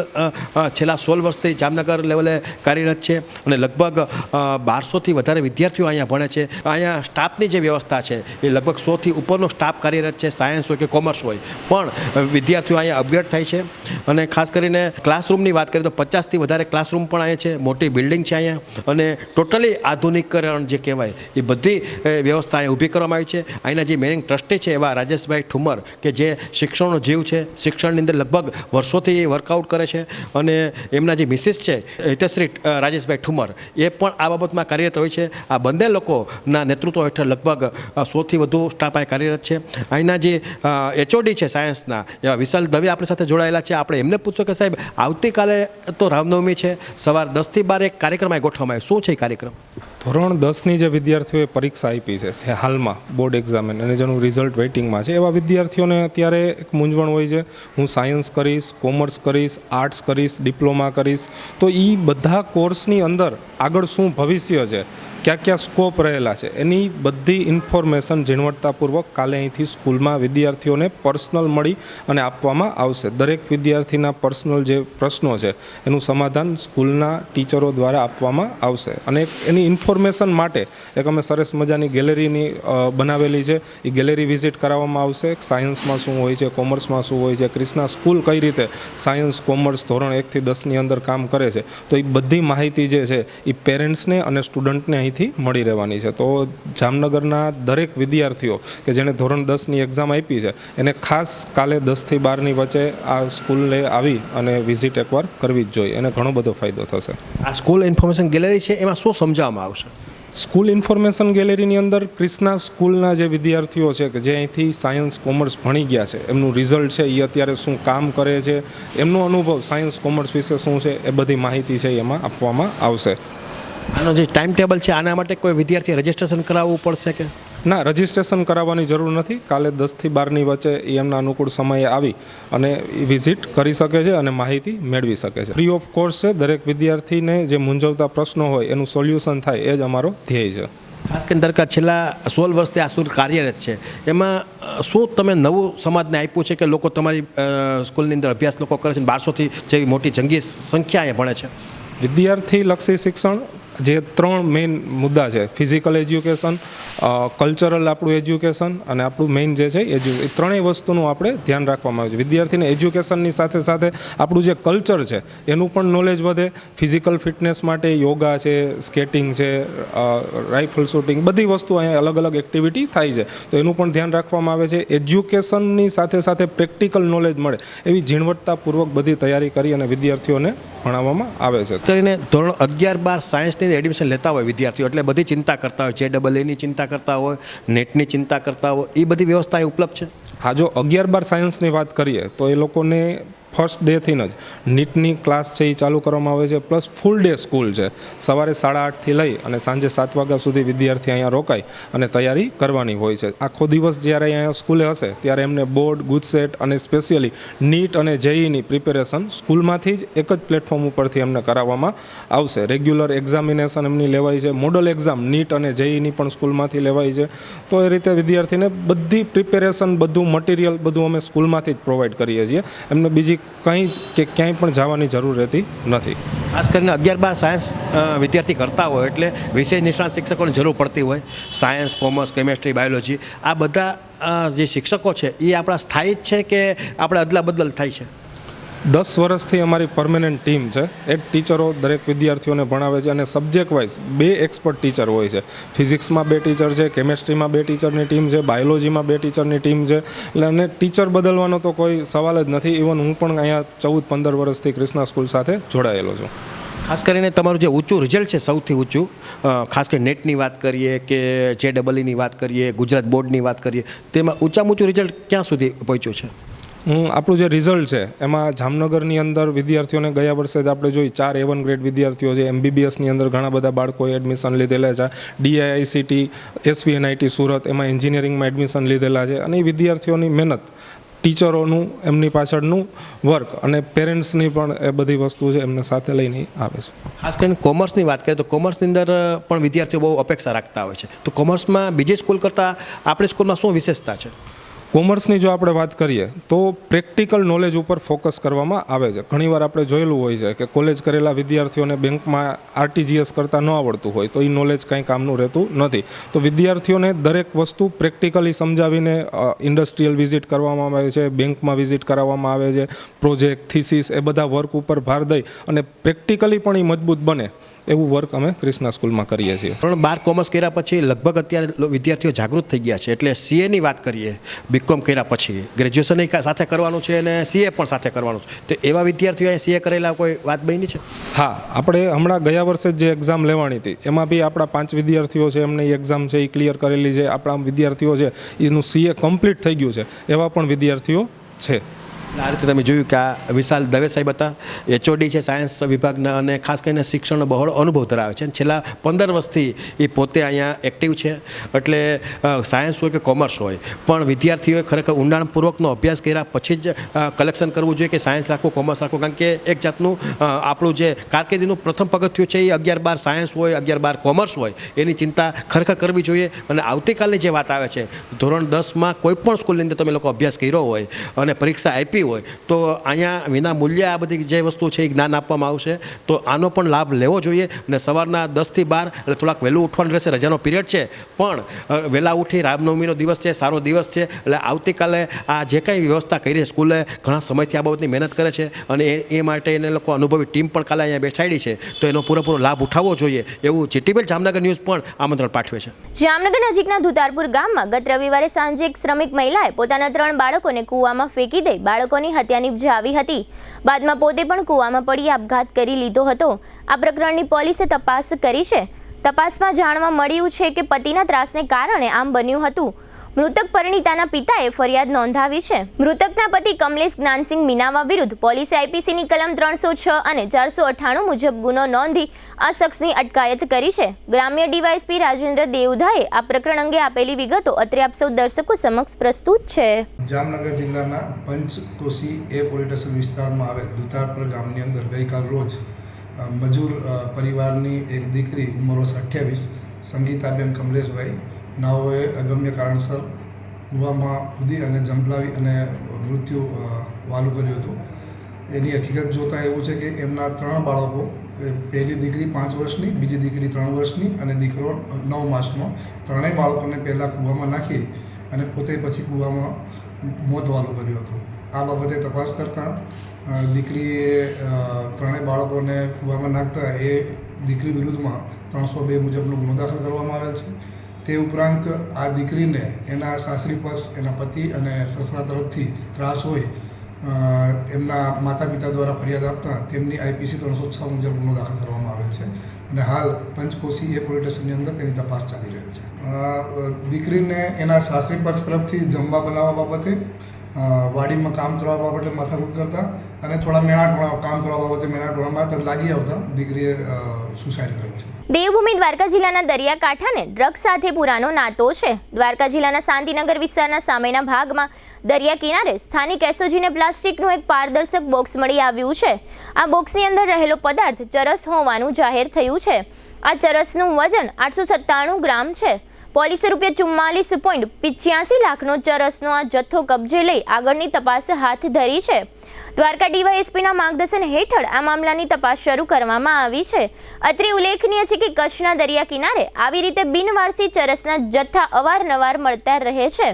છેલ્લા 16 વર્ષથી જામનગર લેવલે કાર્યરત છે અને લગભગ 1200થી વધારે વિદ્યાર્થીઓ અહીંયા ભણે છે. અહીંયા સ્ટાફની જે વ્યવસ્થા છે એ લગભગ 100થી ઉપરનો સ્ટાફ કાર્યરત છે, સાયન્સ હોય કે કોમર્સ હોય, પણ વિદ્યાર્થીઓ અહીંયા અપગ્રેડ થાય છે. અને ખાસ કરીને ક્લાસરૂમની વાત કરીએ તો 50થી વધારે ક્લાસરૂમ પણ અહીંયા છે, મોટી બિલ્ડિંગ છે અહીંયા અને ટોટલી આધુનિકરણ જે કહેવાય એ બધી વ્યવસ્થા અહીંયા ઊભી કરવામાં આવી છે. અહીંના જે મેનેજિંગ ટ્રસ્ટી છે એવા રાજેશભાઈ ઠુમર કે જે શિક્ષણનો જીવ છે, શિક્ષણની અંદર લગભગ વર્ષોથી વર્કઆઉટ કરે છે અને એમના જે મિસિસ છે હિતેશ્રી રાજેશભાઈ ઠુમર એ પણ આ બાબતમાં કાર્યરત હોય છે. આ બંને લોકોના નેતૃત્વ હેઠળ લગભગ 100થી વધુ સ્ટાફ અહીં કાર્યરત છે. અહીંના જે એચઓડી છે સાયન્સના એવા વિશાલ દવે આપણી સાથે જોડાયેલા છે. આપણે એમને પૂછો કે સાહેબ આવતીકાલે તો રામનવમી છે, સવાર 10 થી 12 એક કાર્યક્રમ અહીં ગોઠવવામાં આવ્યો, શું છે એ કાર્યક્રમ? ધોરણ 10ની જે વિદ્યાર્થીઓએ પરીક્ષા આપી છે હાલમાં બોર્ડ એક્ઝામ અને જેનું રિઝલ્ટ વેઇટિંગમાં છે એવા વિદ્યાર્થીઓને અત્યારે એક મૂંઝવણ હોય છે, હું સાયન્સ કરીશ, કોમર્સ કરીશ, આર્ટ્સ કરીશ, ડિપ્લોમા કરીશ, તો એ બધા કોર્સની અંદર આગળ શું ભવિષ્ય છે, ક્યાં ક્યાં સ્કોપ રહેલા છે, એની બધી ઇન્ફોર્મેશન ઝીણવટતાપૂર્વક કાલે અહીંથી સ્કૂલમાં વિદ્યાર્થીઓને પર્સનલ મળી અને આપવામાં આવશે. દરેક વિદ્યાર્થીના પર્સનલ જે પ્રશ્નો છે એનું સમાધાન સ્કૂલના ટીચરો દ્વારા આપવામાં આવશે. અને એની ઇન્ફોર્મેશન માટે એક અમે સરસ મજાની ગેલેરીની બનાવેલી છે, એ ગેલેરી વિઝિટ કરાવવામાં આવશે. સાયન્સમાં શું હોય છે, કોમર્સમાં શું હોય છે, ક્રિષ્ના સ્કૂલ કઈ રીતે સાયન્સ કોમર્સ ધોરણ 1 થી 10ની અંદર કામ કરે છે, તો એ બધી માહિતી જે છે એ પેરેન્ટ્સને અને સ્ટુડન્ટને અહીં મળી રહેવાની છે. તો જામનગરના દરેક વિદ્યાર્થીઓ કે જેણે ધોરણ 10ની એક્ઝામ આપી છે એને ખાસ કાલે 10 થી 12ની વચ્ચે આ સ્કૂલને આવી અને વિઝિટ એકવાર કરવી જ જોઈએ, એને ઘણો બધો ફાયદો થશે. આ સ્કૂલ ઇન્ફોર્મેશન ગેલેરી છે એમાં શું સમજાવવામાં આવશે? સ્કૂલ ઇન્ફોર્મેશન ગેલેરીની અંદર ક્રિષ્ના સ્કૂલના જે વિદ્યાર્થીઓ છે કે જે અહીંથી સાયન્સ કોમર્સ ભણી ગયા છે, એમનું રિઝલ્ટ છે, એ અત્યારે શું કામ કરે છે, એમનો અનુભવ સાયન્સ કોમર્સ વિશે શું છે, એ બધી માહિતી છે એમાં આપવામાં આવશે. આનો જે ટાઈમ ટેબલ છે આના માટે કોઈ વિદ્યાર્થીએ રજિસ્ટ્રેશન કરાવવું પડશે કે ના? રજિસ્ટ્રેશન કરાવવાની જરૂર નથી. કાલે 10 થી 12ની વચ્ચે એ એમના અનુકૂળ સમયે આવી અને વિઝિટ કરી શકે છે અને માહિતી મેળવી શકે છે. ફ્રી ઓફ કોર્સ છે. દરેક વિદ્યાર્થીને જે મૂંઝવતા પ્રશ્નો હોય એનું સોલ્યુશન થાય એ જ અમારો ધ્યેય છે. ખાસ કરીને દરકાર છેલ્લા 16 વર્ષથી આ સ્કૂલ કાર્યરત છે, એમાં શું તમે નવું સમાજને આપ્યું છે કે લોકો તમારી સ્કૂલની અંદર અભ્યાસ લોકો કરે છે, 1200થી જેવી મોટી જંગી સંખ્યા અહીંયા ભણે છે? વિદ્યાર્થી લક્ષી શિક્ષણ જે 3 મેઇન મુદ્દા છે, ફિઝિકલ એજ્યુકેશન, કલ્ચરલ આપણું એજ્યુકેશન અને આપણું મેઇન જે છે એ ત્રણેય વસ્તુનું આપણે ધ્યાન રાખવામાં આવે છે. વિદ્યાર્થીને એજ્યુકેશનની સાથે સાથે આપણું જે કલ્ચર છે એનું પણ નોલેજ વધે. ફિઝિકલ ફિટનેસ માટે યોગા છે, સ્કેટિંગ છે, રાઇફલ શૂટિંગ, બધી વસ્તુ અહીંયા અલગ અલગ એક્ટિવિટી થાય છે, તો એનું પણ ધ્યાન રાખવામાં આવે છે. એજ્યુકેશનની સાથે સાથે પ્રેક્ટિકલ નોલેજ મળે એવી ઝીણવટતાપૂર્વક બધી તૈયારી કરી અને વિદ્યાર્થીઓને ભણાવવામાં આવે છે. કરીને ધોરણ 11-12 સાયન્સની એડમિશન લેતા હોય વિદ્યાર્થીઓ એટલે બધી ચિંતા કરતા હોય, JEEની ચિંતા કરતા હોય, નેટની ચિંતા કરતા હોય, એ બધી વ્યવસ્થા ઉપલબ્ધ છે? હા, જો 11-12 સાયન્સની વાત કરીએ તો એ લોકોને ફર્સ્ટ ડેથી જ નીટની ક્લાસ છે એ ચાલુ કરવામાં આવે છે, પ્લસ ફૂલ ડે સ્કૂલ છે. સવારે 8:30થી લઈ અને સાંજે 7 વાગ્યા સુધી વિદ્યાર્થી અહીંયા રોકાય અને તૈયારી કરવાની હોય છે. આખો દિવસ જ્યારે અહીંયા સ્કૂલે હશે ત્યારે એમને બોર્ડ, ગુજસેટ અને સ્પેશિયલી નીટ અને જેઈની પ્રિપેરેશન સ્કૂલમાંથી જ એક જ પ્લેટફોર્મ ઉપરથી એમને કરાવવામાં આવશે. રેગ્યુલર એક્ઝામિનેશન એમની લેવાય છે, મોડલ એક્ઝામ નીટ અને જેઈની પણ સ્કૂલમાંથી લેવાય છે. તો એ રીતે વિદ્યાર્થીને બધી પ્રિપેરેશન, બધું મટીરિયલ બધું અમે સ્કૂલમાંથી જ પ્રોવાઈડ કરીએ છીએ. એમને બીજી કંઈ જ કે ક્યાંય પણ જવાની જરૂર રહેતી નથી. ખાસ કરીને 11-12 સાયન્સ વિદ્યાર્થી કરતા હોય એટલે વિષય નિષ્ણાત શિક્ષકોની જરૂર પડતી હોય. સાયન્સ, કોમર્સ, કેમેસ્ટ્રી, બાયોલોજી આ બધા જે શિક્ષકો છે એ આપણા સ્થાયી જ છે કે આપણે અદલા બદલ થાય છે? 10 વર્ષથી અમારી પરમેનન્ટ ટીમ છે. એ ટીચરો દરેક વિદ્યાર્થીઓને ભણાવે છે અને સબ્જેક્ટ વાઇઝ 2 એક્સપર્ટ ટીચર હોય છે. ફિઝિક્સમાં 2 ટીચર છે, કેમેસ્ટ્રીમાં 2 ટીચરની ટીમ છે, બાયોલોજીમાં 2 ટીચરની ટીમ છે. એટલે અને ટીચર બદલવાનો તો કોઈ સવાલ જ નથી. ઇવન હું પણ અહીંયા 14-15 વર્ષથી ક્રિષ્ના સ્કૂલ સાથે જોડાયેલો છું. ખાસ કરીને તમારું જે ઊંચું રિઝલ્ટ છે, સૌથી ઊંચું, ખાસ કરીને નેટની વાત કરીએ કે JEEની વાત કરીએ, ગુજરાત બોર્ડની વાત કરીએ, તેમાં ઊંચામાં ઊંચું રિઝલ્ટ ક્યાં સુધી પહોંચ્યું છે? આપણું જે રિઝલ્ટ છે એમાં જામનગરની અંદર વિદ્યાર્થીઓને ગયા વર્ષે જ આપણે જોઈ 4 A1 ગ્રેડ વિદ્યાર્થીઓ છે. MBBSની અંદર ઘણા બધા બાળકોએ એડમિશન લીધેલા છે. DIICT, SVNIT સુરત એમાં એન્જિનિયરિંગમાં એડમિશન લીધેલા છે. અને એ વિદ્યાર્થીઓની મહેનત, ટીચરોનું એમની પાછળનું વર્ક અને પેરેન્ટ્સની પણ એ બધી વસ્તુ છે એમને સાથે લઈને આવે છે. ખાસ કરીને કોમર્સની વાત કરીએ તો કોમર્સની અંદર પણ વિદ્યાર્થીઓ બહુ અપેક્ષા રાખતા હોય છે. તો કોમર્સમાં બીજી સ્કૂલ કરતાં આપણી સ્કૂલમાં શું વિશેષતા છે? કોમર્સની જો આપણે વાત કરીએ તો પ્રેક્ટિકલ નોલેજ ઉપર ફોકસ કરવામાં આવે છે. ઘણીવાર આપણે જોયેલું હોય છે કે કોલેજ કરેલા વિદ્યાર્થીઓને બેંકમાં RTGS કરતાં ન આવડતું હોય તો એ નોલેજ કંઈ કામનું રહેતું નથી. તો વિદ્યાર્થીઓને દરેક વસ્તુ પ્રેક્ટિકલી સમજાવીને ઇન્ડસ્ટ્રીયલ વિઝિટ કરવામાં આવે છે, બેંકમાં વિઝિટ કરાવવામાં આવે છે, પ્રોજેક્ટ, થીસીસ એ બધા વર્ક ઉપર ભાર દઈ અને પ્રેક્ટિકલી પણ એ મજબૂત બને એવું વર્ક અમે ક્રિષ્ના સ્કૂલમાં કરીએ છીએ. પણ 12 કોમર્સ કર્યા પછી લગભગ અત્યારે વિદ્યાર્થીઓ જાગૃત થઈ ગયા છે. એટલે CAની વાત કરીએ, BCom કર્યા પછી ગ્રેજ્યુએશન સાથે કરવાનું છે અને CA પણ સાથે કરવાનું છે. તો એવા વિદ્યાર્થીઓ CA કરેલા કોઈ વાત બની છે? હા, આપણે હમણાં ગયા વર્ષે જે એક્ઝામ લેવાની હતી એમાં બી આપણા 5 વિદ્યાર્થીઓ છે એમને એ એક્ઝામ છે એ ક્લિયર કરેલી છે. આપણા વિદ્યાર્થીઓ છે એનું CA કમ્પ્લીટ થઈ ગયું છે એવા પણ વિદ્યાર્થીઓ છે. આ રીતે તમે જોયું કે આ વિશાલ દવે સાહેબ હતા, HOD છે સાયન્સ વિભાગના અને ખાસ કરીને શિક્ષણનો બહોળો અનુભવ ધરાવે છે. છેલ્લા 15 વર્ષથી એ પોતે અહીંયા એક્ટિવ છે. એટલે સાયન્સ હોય કે કોમર્સ હોય પણ વિદ્યાર્થીઓએ ખરેખર ઊંડાણપૂર્વકનો અભ્યાસ કર્યા પછી જ કલેક્શન કરવું જોઈએ કે સાયન્સ રાખવું, કોમર્સ રાખવું. કારણ કે એક જાતનું આપણું જે કારકિર્દીનું પ્રથમ પગથિયું છે એ 11-12 સાયન્સ હોય, 11-12 કોમર્સ હોય એની ચિંતા ખરેખર કરવી જોઈએ. અને આવતીકાલની જે વાત આવે છે, ધોરણ 10માં કોઈ પણ સ્કૂલની અંદર તમે લોકો અભ્યાસ કર્યો હોય અને પરીક્ષા આપી હોય તો અહીંયા વિના મૂલ્યે આ બધી જે વસ્તુ છે એ જ્ઞાન આપવામાં આવશે. તો આનો પણ લાભ લેવો જોઈએ. અને સવારના 10 થી 12 એટલે થોડાક વહેલું ઉઠવાનું રહેશે. રજાનો પિરિયડ છે પણ વહેલા ઉઠી રામનવમીનો દિવસ છે, સારો દિવસ છે. એટલે આવતીકાલે આ જે કંઈ વ્યવસ્થા કરી છે સ્કૂલે ઘણા સમયથી આ બાબતની મહેનત કરે છે અને એ માટે એને લોકો અનુભવી ટીમ પણ કાલે અહીંયા બેસાડી છે. તો એનો પૂરેપૂરો લાભ ઉઠાવવો જોઈએ એવું GTPL જામનગર ન્યૂઝ પણ આમંત્રણ પાઠવે છે. જામનગર નજીકના ધુતારપુર ગામમાં ગત રવિવારે સાંજે એક શ્રમિક મહિલાએ પોતાના 3 બાળકોને કૂવામાં ફેંકી દઈ બાળકોની હત્યા નિપજાવી હતી. બાદમાં પોતે પણ કૂવામાં પડી આપઘાત કરી લીધો હતો. આ પ્રકરણની પોલીસે તપાસ કરી છે. તપાસમાં જાણવા મળ્યું છે કે પતિના ત્રાસને કારણે આમ બન્યું હતું. મૃતક પરિણીતાના પિતાએ ફરિયાદ નોંધાવી છે. મૃતકના પતિ કમલેશ જ્ઞાનસિંહ મીનાવા વિરુદ્ધ પોલીસે IPCની કલમ 306 અને 498 મુજબ ગુનો નોંધી આ શખ્સની અટકાયત કરી છે. ગ્રામ્ય DYSP રાજેન્દ્ર દેવધાએ આ પ્રકરણ અંગે આપેલી વિગતો અત્રે આપ સૌ દર્શકો સમક્ષ પ્રસ્તુત છે. જામનગર જિલ્લાના પંચકોશી A પોલીસ સ્ટેશન વિસ્તારમાં આવેલ દુતારપર ગામની અંદર ગઈકાલ રોજ મજૂર પરિવારની એક દીકરી ઉંમર વર્ષ 28 સંગીતાબેન કમલેશભાઈ નાઓએ અગમ્ય કારણસર કૂવામાં કૂદી અને જંપલાવી અને મૃત્યુ વાલું કર્યું હતું. એની હકીકત જોતાં એવું છે કે એમના 3 બાળકો, પહેલી દીકરી 5 વર્ષની, બીજી દીકરી 3 વર્ષની અને દીકરો 9 માસનો, ત્રણેય બાળકોને પહેલાં કૂવામાં નાખી અને પોતે પછી કૂવામાં મોત વાલું કર્યું હતું. આ બાબતે તપાસ કરતાં દીકરીએ ત્રણેય બાળકોને કૂવામાં નાખતા એ દીકરી વિરુદ્ધમાં 302 મુજબનો ગુનો દાખલ કરવામાં આવેલ છે. તે ઉપરાંત આ દીકરીને એના સાસરી પક્ષ, એના પતિ અને સસરા તરફથી ત્રાસ હોય એમના માતા પિતા દ્વારા ફરિયાદ આપતા તેમની IPC 306 મુજબ ગુનો દાખલ કરવામાં આવેલ છે અને હાલ પંચકોશી A પોલીસ સ્ટેશનની અંદર તેની તપાસ ચાલી રહેલ છે. દીકરીને એના સાસરી પક્ષ તરફથી જમવા બનાવવા બાબતે, વાડીમાં કામ કરવા બાબતે માથાકૂટ કરતા અને થોડા મેણાટોણા કામ કરવા બાબતે મેણાટોણામાં લાગી આવતા દીકરીએ સુસાઇડ કરેલ છે. દેવભૂમિ દ્વારકા જિલ્લાના દરિયાકાંઠાને ડ્રગ્સ સાથે પુરાનો નાતો છે. દ્વારકા જિલ્લાના શાંતિનગર વિસ્તારના સામેના ભાગમાં દરિયા કિનારે સ્થાનિક એસઓજીને પ્લાસ્ટિકનું એક પારદર્શક બોક્સ મળી આવ્યું છે. આ બોક્સની અંદર રહેલો પદાર્થ ચરસ હોવાનું જાહેર થયું છે. આ ચરસનું વજન 897 ગ્રામ છે. પોલીસે ₹44.85 લાખનો ચરસનો આ જથ્થો કબજે લઈ આગળની તપાસ હાથ ધરી છે. દ્વારકા ડીવાયએસપીના માર્ગદર્શન હેઠળ આ મામલાની તપાસ શરૂ કરવામાં આવી છે. અત્રે ઉલ્લેખનીય છે કે કચ્છના દરિયા કિનારે આવી રીતે બિનવારસી ચરસના જથ્થા અવારનવાર મળતા રહે છે.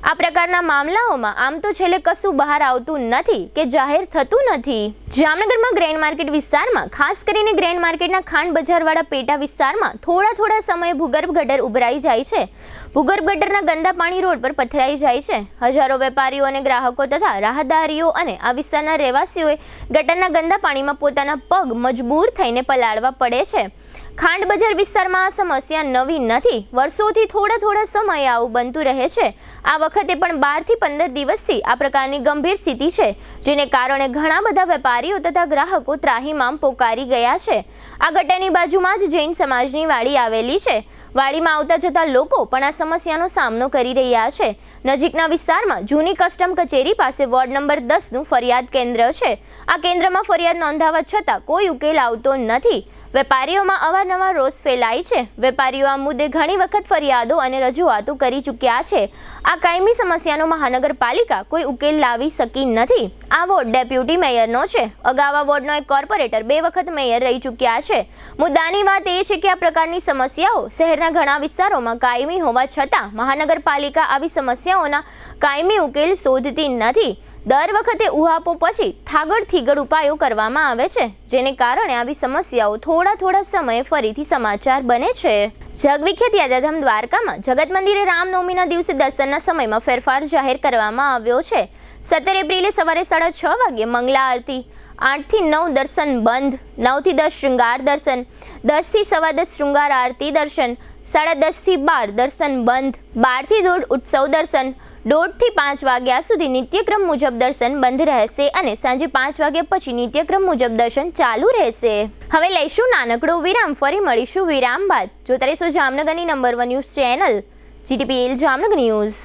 આ પ્રકારના મામલાઓમાં આમ તો છેલ્લે કશું બહાર આવતું નથી કે જાહેર થતું નથી. જામનગરમાં ગ્રેન્ડ માર્કેટ વિસ્તારમાં ખાસ કરીને ગ્રેન્ડ માર્કેટના ખાંડ બજારવાળા પેટા વિસ્તારમાં થોડા સમયે ભૂગર્ભ ગટર ઉભરાઈ જાય છે. ભૂગર્ભ ગટરના ગંદા પાણી રોડ પર પથરાઈ જાય છે. હજારો વેપારીઓ અને ગ્રાહકો તથા રાહદારીઓ અને આ વિસ્તારના રહેવાસીઓએ ગટરના ગંદા પાણીમાં પોતાના પગ મજબૂર થઈને પલાળવા પડે છે. ખાંડ બજાર વિસ્તારમાં આ સમસ્યા નવી નથી. વર્ષોથી થોડા સમયે આવું બનતું રહે છે. આ વખતે પણ 12 થી 15 દિવસથી આ પ્રકારની ગંભીર સ્થિતિ છે, જેને કારણે ઘણા બધા વેપારીઓ તથા ગ્રાહકો ત્રાહિમામ પોકારી ગયા છે. આ ગટરની બાજુમાં જ જૈન સમાજની વાડી આવેલી છે. વાડીમાં આવતા જતા લોકો પણ આ સમસ્યાનો સામનો કરી રહ્યા છે. નજીકના વિસ્તારમાં જૂની કસ્ટમ કચેરી પાસે વોર્ડ નંબર 10નું ફરિયાદ કેન્દ્ર છે. આ કેન્દ્રમાં ફરિયાદ નોંધાવા છતાં કોઈ ઉકેલ આવતો નથી. વેપારીઓમાં અવારનવાર રોષ ફેલાય છે. વેપારીઓ આ મુદ્દે ઘણી વખત ફરિયાદો અને રજૂઆતો કરી ચૂક્યા છે. આ કાયમી સમસ્યાનો મહાનગરપાલિકા કોઈ ઉકેલ લાવી શકી નથી. આ વોર્ડ ડેપ્યુટી મેયરનો છે. અગાઉ આ વોર્ડનો એક કોર્પોરેટર 2 વખત મેયર રહી ચૂક્યા છે. મુદ્દાની વાત એ છે કે આ પ્રકારની સમસ્યાઓ શહેરના ઘણા વિસ્તારોમાં કાયમી હોવા છતાં મહાનગરપાલિકા આવી સમસ્યાઓના કાયમી ઉકેલ શોધતી નથી. દર વખતે ઉહાપો પછી થાગડ ઉપાયો કરવામાં આવે છે, જેને કારણે આવી સમસ્યાઓ થોડા સમયે ફરીથી સમાચાર બને છે. જગવિખ્યાત યાત્રાધામ દ્વારકામાં જગત મંદિરે રામનવમીના દિવસે દર્શનના સમયમાં ફેરફાર જાહેર કરવામાં આવ્યો છે. 17 એપ્રિલે સવારે 6:30 વાગ્યે મંગલા આરતી, 8 થી 9 દર્શન બંધ, 9 થી 10 શૃંગાર દર્શન, 10 થી 10:15 શૃંગાર આરતી દર્શન, 10:30 થી 12 દર્શન બંધ, 12 થી 1:30 ઉત્સવ દર્શન, 1:30 થી 5 વાગ્યા સુધી નિત્યક્રમ મુજબ દર્શન બંધ રહેશે અને સાંજે 5 વાગ્યા પછી નિત્યક્રમ મુજબ દર્શન ચાલુ રહેશે. હવે લઈશું નાનકડો વિરામ. ફરી મળીશું વિરામ બાદ. જોતા રહીશું જામનગરની number 1 news channel GTPL Jamnagar news.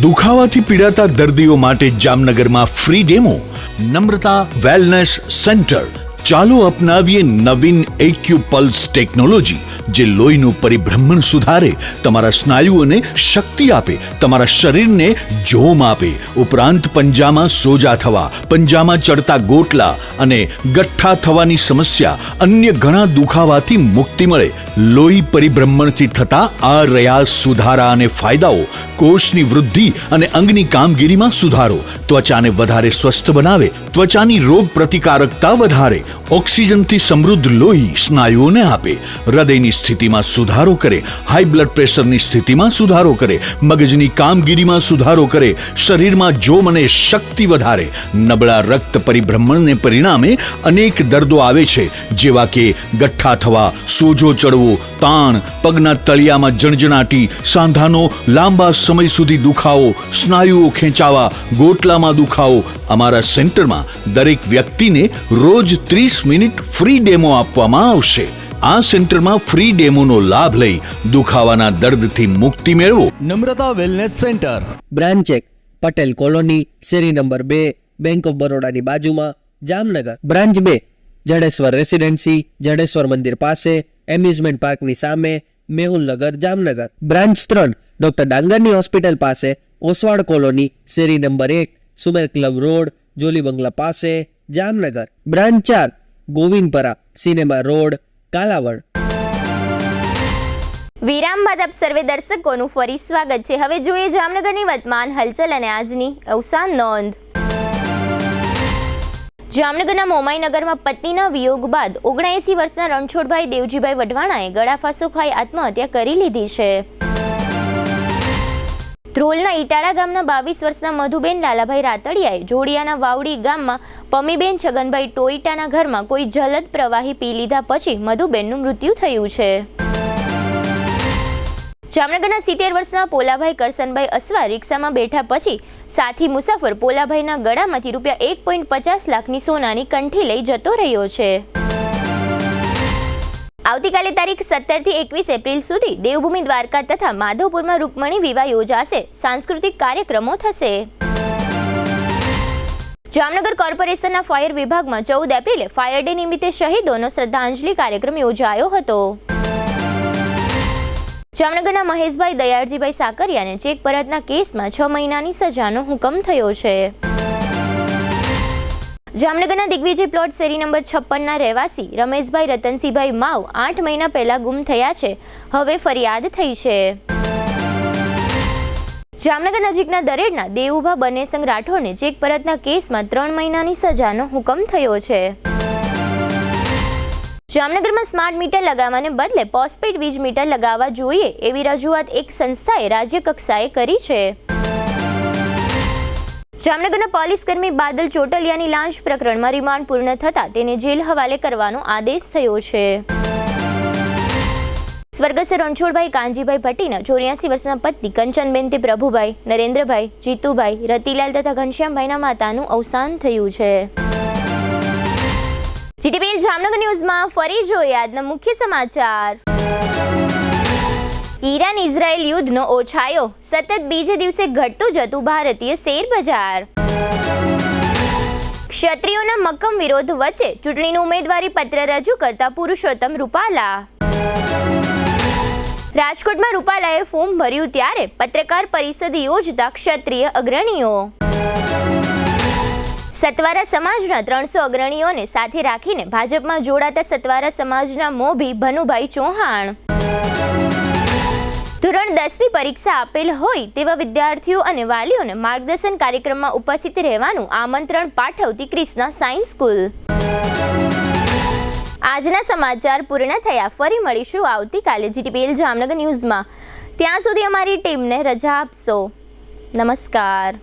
દુખાવાથી પીડાતા દર્દીઓ માટે જામનગરમાં free demo. Namrata wellness centre. ચાલો અપનાવીએ નવીન એક્યુપલ્સ ટેકનોલોજી, જે લોહીનું પરિભ્રમણ સુધારે, તમારા સ્નાયુઓને શક્તિ આપે, તમારા શરીરને જોમ આપે. ઉપરાંત પંજામાં સોજા થવા, પંજામાં ચડતા ગોટલા અને ગઠ્ઠા થવાની સમસ્યા, અન્ય ઘણા દુખાવાથી મુક્તિ મળે. લોહી પરિભ્રમણથી થતા આ રહ્યા સુધારા અને ફાયદાઓ. કોષની વૃદ્ધિ અને અંગની કામગીરીમાં સુધારો, ત્વચાને વધારે સ્વસ્થ બનાવે, ત્વચાની રોગ પ્રતિકારકતા વધારે, ઓક્સિજનથી સમૃદ્ધ લોહી સ્નાયુઓને આપે, હૃદયની સ્થિતિમાં સુધારો કરે, હાઈ બ્લડ પ્રેશરની સ્થિતિમાં સુધારો કરે, મગજની કામગીરીમાં સુધારો કરે, શરીરમાં જોમ અને શક્તિ વધારે. નબળા રક્ત પરિભ્રમણને પરિણામે અનેક દર્દો આવે છે, જેવા કે ગઠ્ઠા થવા, સોજો ચડવો, તાણ, પગના તળિયામાં જણજણાટી, સાંધાનો લાંબા સમય સુધી દુખાવો, સ્નાયુઓ ખેંચાવા, ગોટલામાં દુખાવો. અમારા સેન્ટરમાં દરેક વ્યક્તિને રોજ 30 મિનિટ ફ્રી ડેમો આપવામાં આવશે. આ સેન્ટરમાં ફ્રી ડેમોનો લાભ લઈ દુખાવાના દર્દથી મુક્તિ મેળવો. Namrata wellness centre, branch 1, Patel colony, શેરી નંબર 2, બેંક ઓફ બરોડાની બાજુમાં, જામનગર. બ્રાન્ચ 2, જડેશ્વર રેસિડેન્સી, જડેશ્વર મંદિર પાસે, એમ્યુઝમેન્ટ પાર્કની સામે, મેહુલનગર, જામનગર. બ્રાન્ચ 3, ડોક્ટર ડાંગરની હોસ્પિટલ પાસે, ઓસવાડ કોલોની, શેરી number 1, Sumer club road, Jolly બંગલા પાસે, Jamnagar. Branch 4, Govindpara, cinema road, Kalavad. વિરામ બાદ આપ સર્વે દર્શકોનું ફરી સ્વાગત છે. હવે જોઈએ જામનગરની વર્તમાન હલચલ અને આજની અવસાન નોંધ. જામનગરના મોમાઈનગરમાં પત્નીના વિયોગ બાદ 79 વર્ષના રણછોડભાઈ દેવજીભાઈ વઢવાણાએ ગળાફાંસો ખાઈ આત્મહત્યા કરી લીધી છે. ધ્રોલના ઈટાળા ગામના 22 વર્ષના મધુબેન લાલાભાઈ રાતડિયાએ જોડિયાના વાવડી ગામમાં પમીબેન છગનભાઈ ટોઈટાના ઘરમાં કોઈ જલદ પ્રવાહી પી લીધા પછી મધુબેનનું મૃત્યુ થયું છે. જામનગરના 70 વર્ષના પોલાભાઈ કરસનભાઈ અસવાર રિક્ષામાં બેઠા પછી સાથી મુસાફર પોલાભાઈના ગળામાંથી રૂપિયા 1.50 લાખની સોનાની કંઠી લઈ જતો રહ્યો છે. આવતીકાલે તારીખ 17 થી 21 એપ્રિલ સુધી દેવભૂમિ દ્વારકા તથા માધવપુરમાં રૂકમણી વિવાહ યોજાશે. સાંસ્કૃતિક કાર્યક્રમો થશે. જામનગર કોર્પોરેશનના ફાયર વિભાગમાં 14 એપ્રિલે ફાયર ડે નિમિત્તે શહીદોનો શ્રદ્ધાંજલિ કાર્યક્રમ યોજાયો હતો. જામનગરના મહેશભાઈ દયાળજીભાઈ સાકરિયાને ચેક પરતના કેસમાં 6 મહિનાની સજાનો હુકમ થયો છે. જામનગરના દિગ્વિજય પ્લોટ શેરી નંબર 56ના રહેવાસી રમેશભાઈ રતનસિંહભાઈ માવ 8 મહિના પહેલા ગુમ થયા છે. હવે ફરિયાદ થઈ છે. જામનગર નજીકના દરેડના દેવુભા બનેસંગ રાઠોડને ચેક પરતના કેસમાં 3 મહિનાની સજાનો હુકમ થયો છે. જામનગરમાં સ્માર્ટ મીટર લગાવવાને બદલે પોસ્ટપેડ વીજ મીટર લગાવવા જોઈએ એવી રજૂઆત એક સંસ્થાએ રાજ્ય કક્ષાએ કરી છે. જામનગરના પોલીસકર્મી બાદલ ચોટલિયાની લાંચ પ્રકરણમાં રિમાન્ડ પૂર્ણ થતાં તેને જેલ હવાલે કરવાનો આદેશ થયો છે. સ્વર્ગસ્થ રણછોડભાઈ કાનજીભાઈ ભટ્ટીના 84 વર્ષના પત્ની કંચનબેન તે પ્રભુભાઈ, નરેન્દ્રભાઈ, જીતુભાઈ, રતિલાલ તથા ઘનશ્યામભાઈના માતાનું અવસાન થયું છે. જીટીપીએલ જામનગર ન્યૂઝમાં ફરી જોઈએ આજના મુખ્ય સમાચાર. ઈરાન ઇઝરાયલ યુદ્ધનો ઓછાયો, સતત બીજે દિવસે ઘટતું જતું ભારતીય શેર બજાર. ક્ષત્રિયોના મક્કમ વિરોધ વચ્ચે ચૂંટણીનું ઉમેદવારી પત્ર રજૂ કરતા પુરુષોત્તમ રૂપાલા. રાજકોટમાં રૂપાલાએ ફોર્મ ભર્યું ત્યારે પત્રકાર પરિષદ યોજતા ક્ષત્રિય અગ્રણીઓ. સતવારા સમાજના 300 અગ્રણીઓને સાથે રાખીને ભાજપમાં જોડાતા સતવારા સમાજના મોભી ભનુભાઈ ચૌહાણ. ધોરણ 10 ની પરીક્ષા આપેલ હોય તેવા વિદ્યાર્થીઓ અને વાલીઓને માર્ગદર્શન કાર્યક્રમમાં ઉપસ્થિત રહેવાનું આમંત્રણ પાઠવતી ક્રિષ્ના સાયન્સ સ્કૂલ. આજના સમાચાર પૂર્ણ થયા. ફરી મળીશું આવતીકાલે જીટીપીએલ જામનગર ન્યૂઝમાં. ત્યાં સુધી અમારી ટીમને રજા આપશો. નમસ્કાર.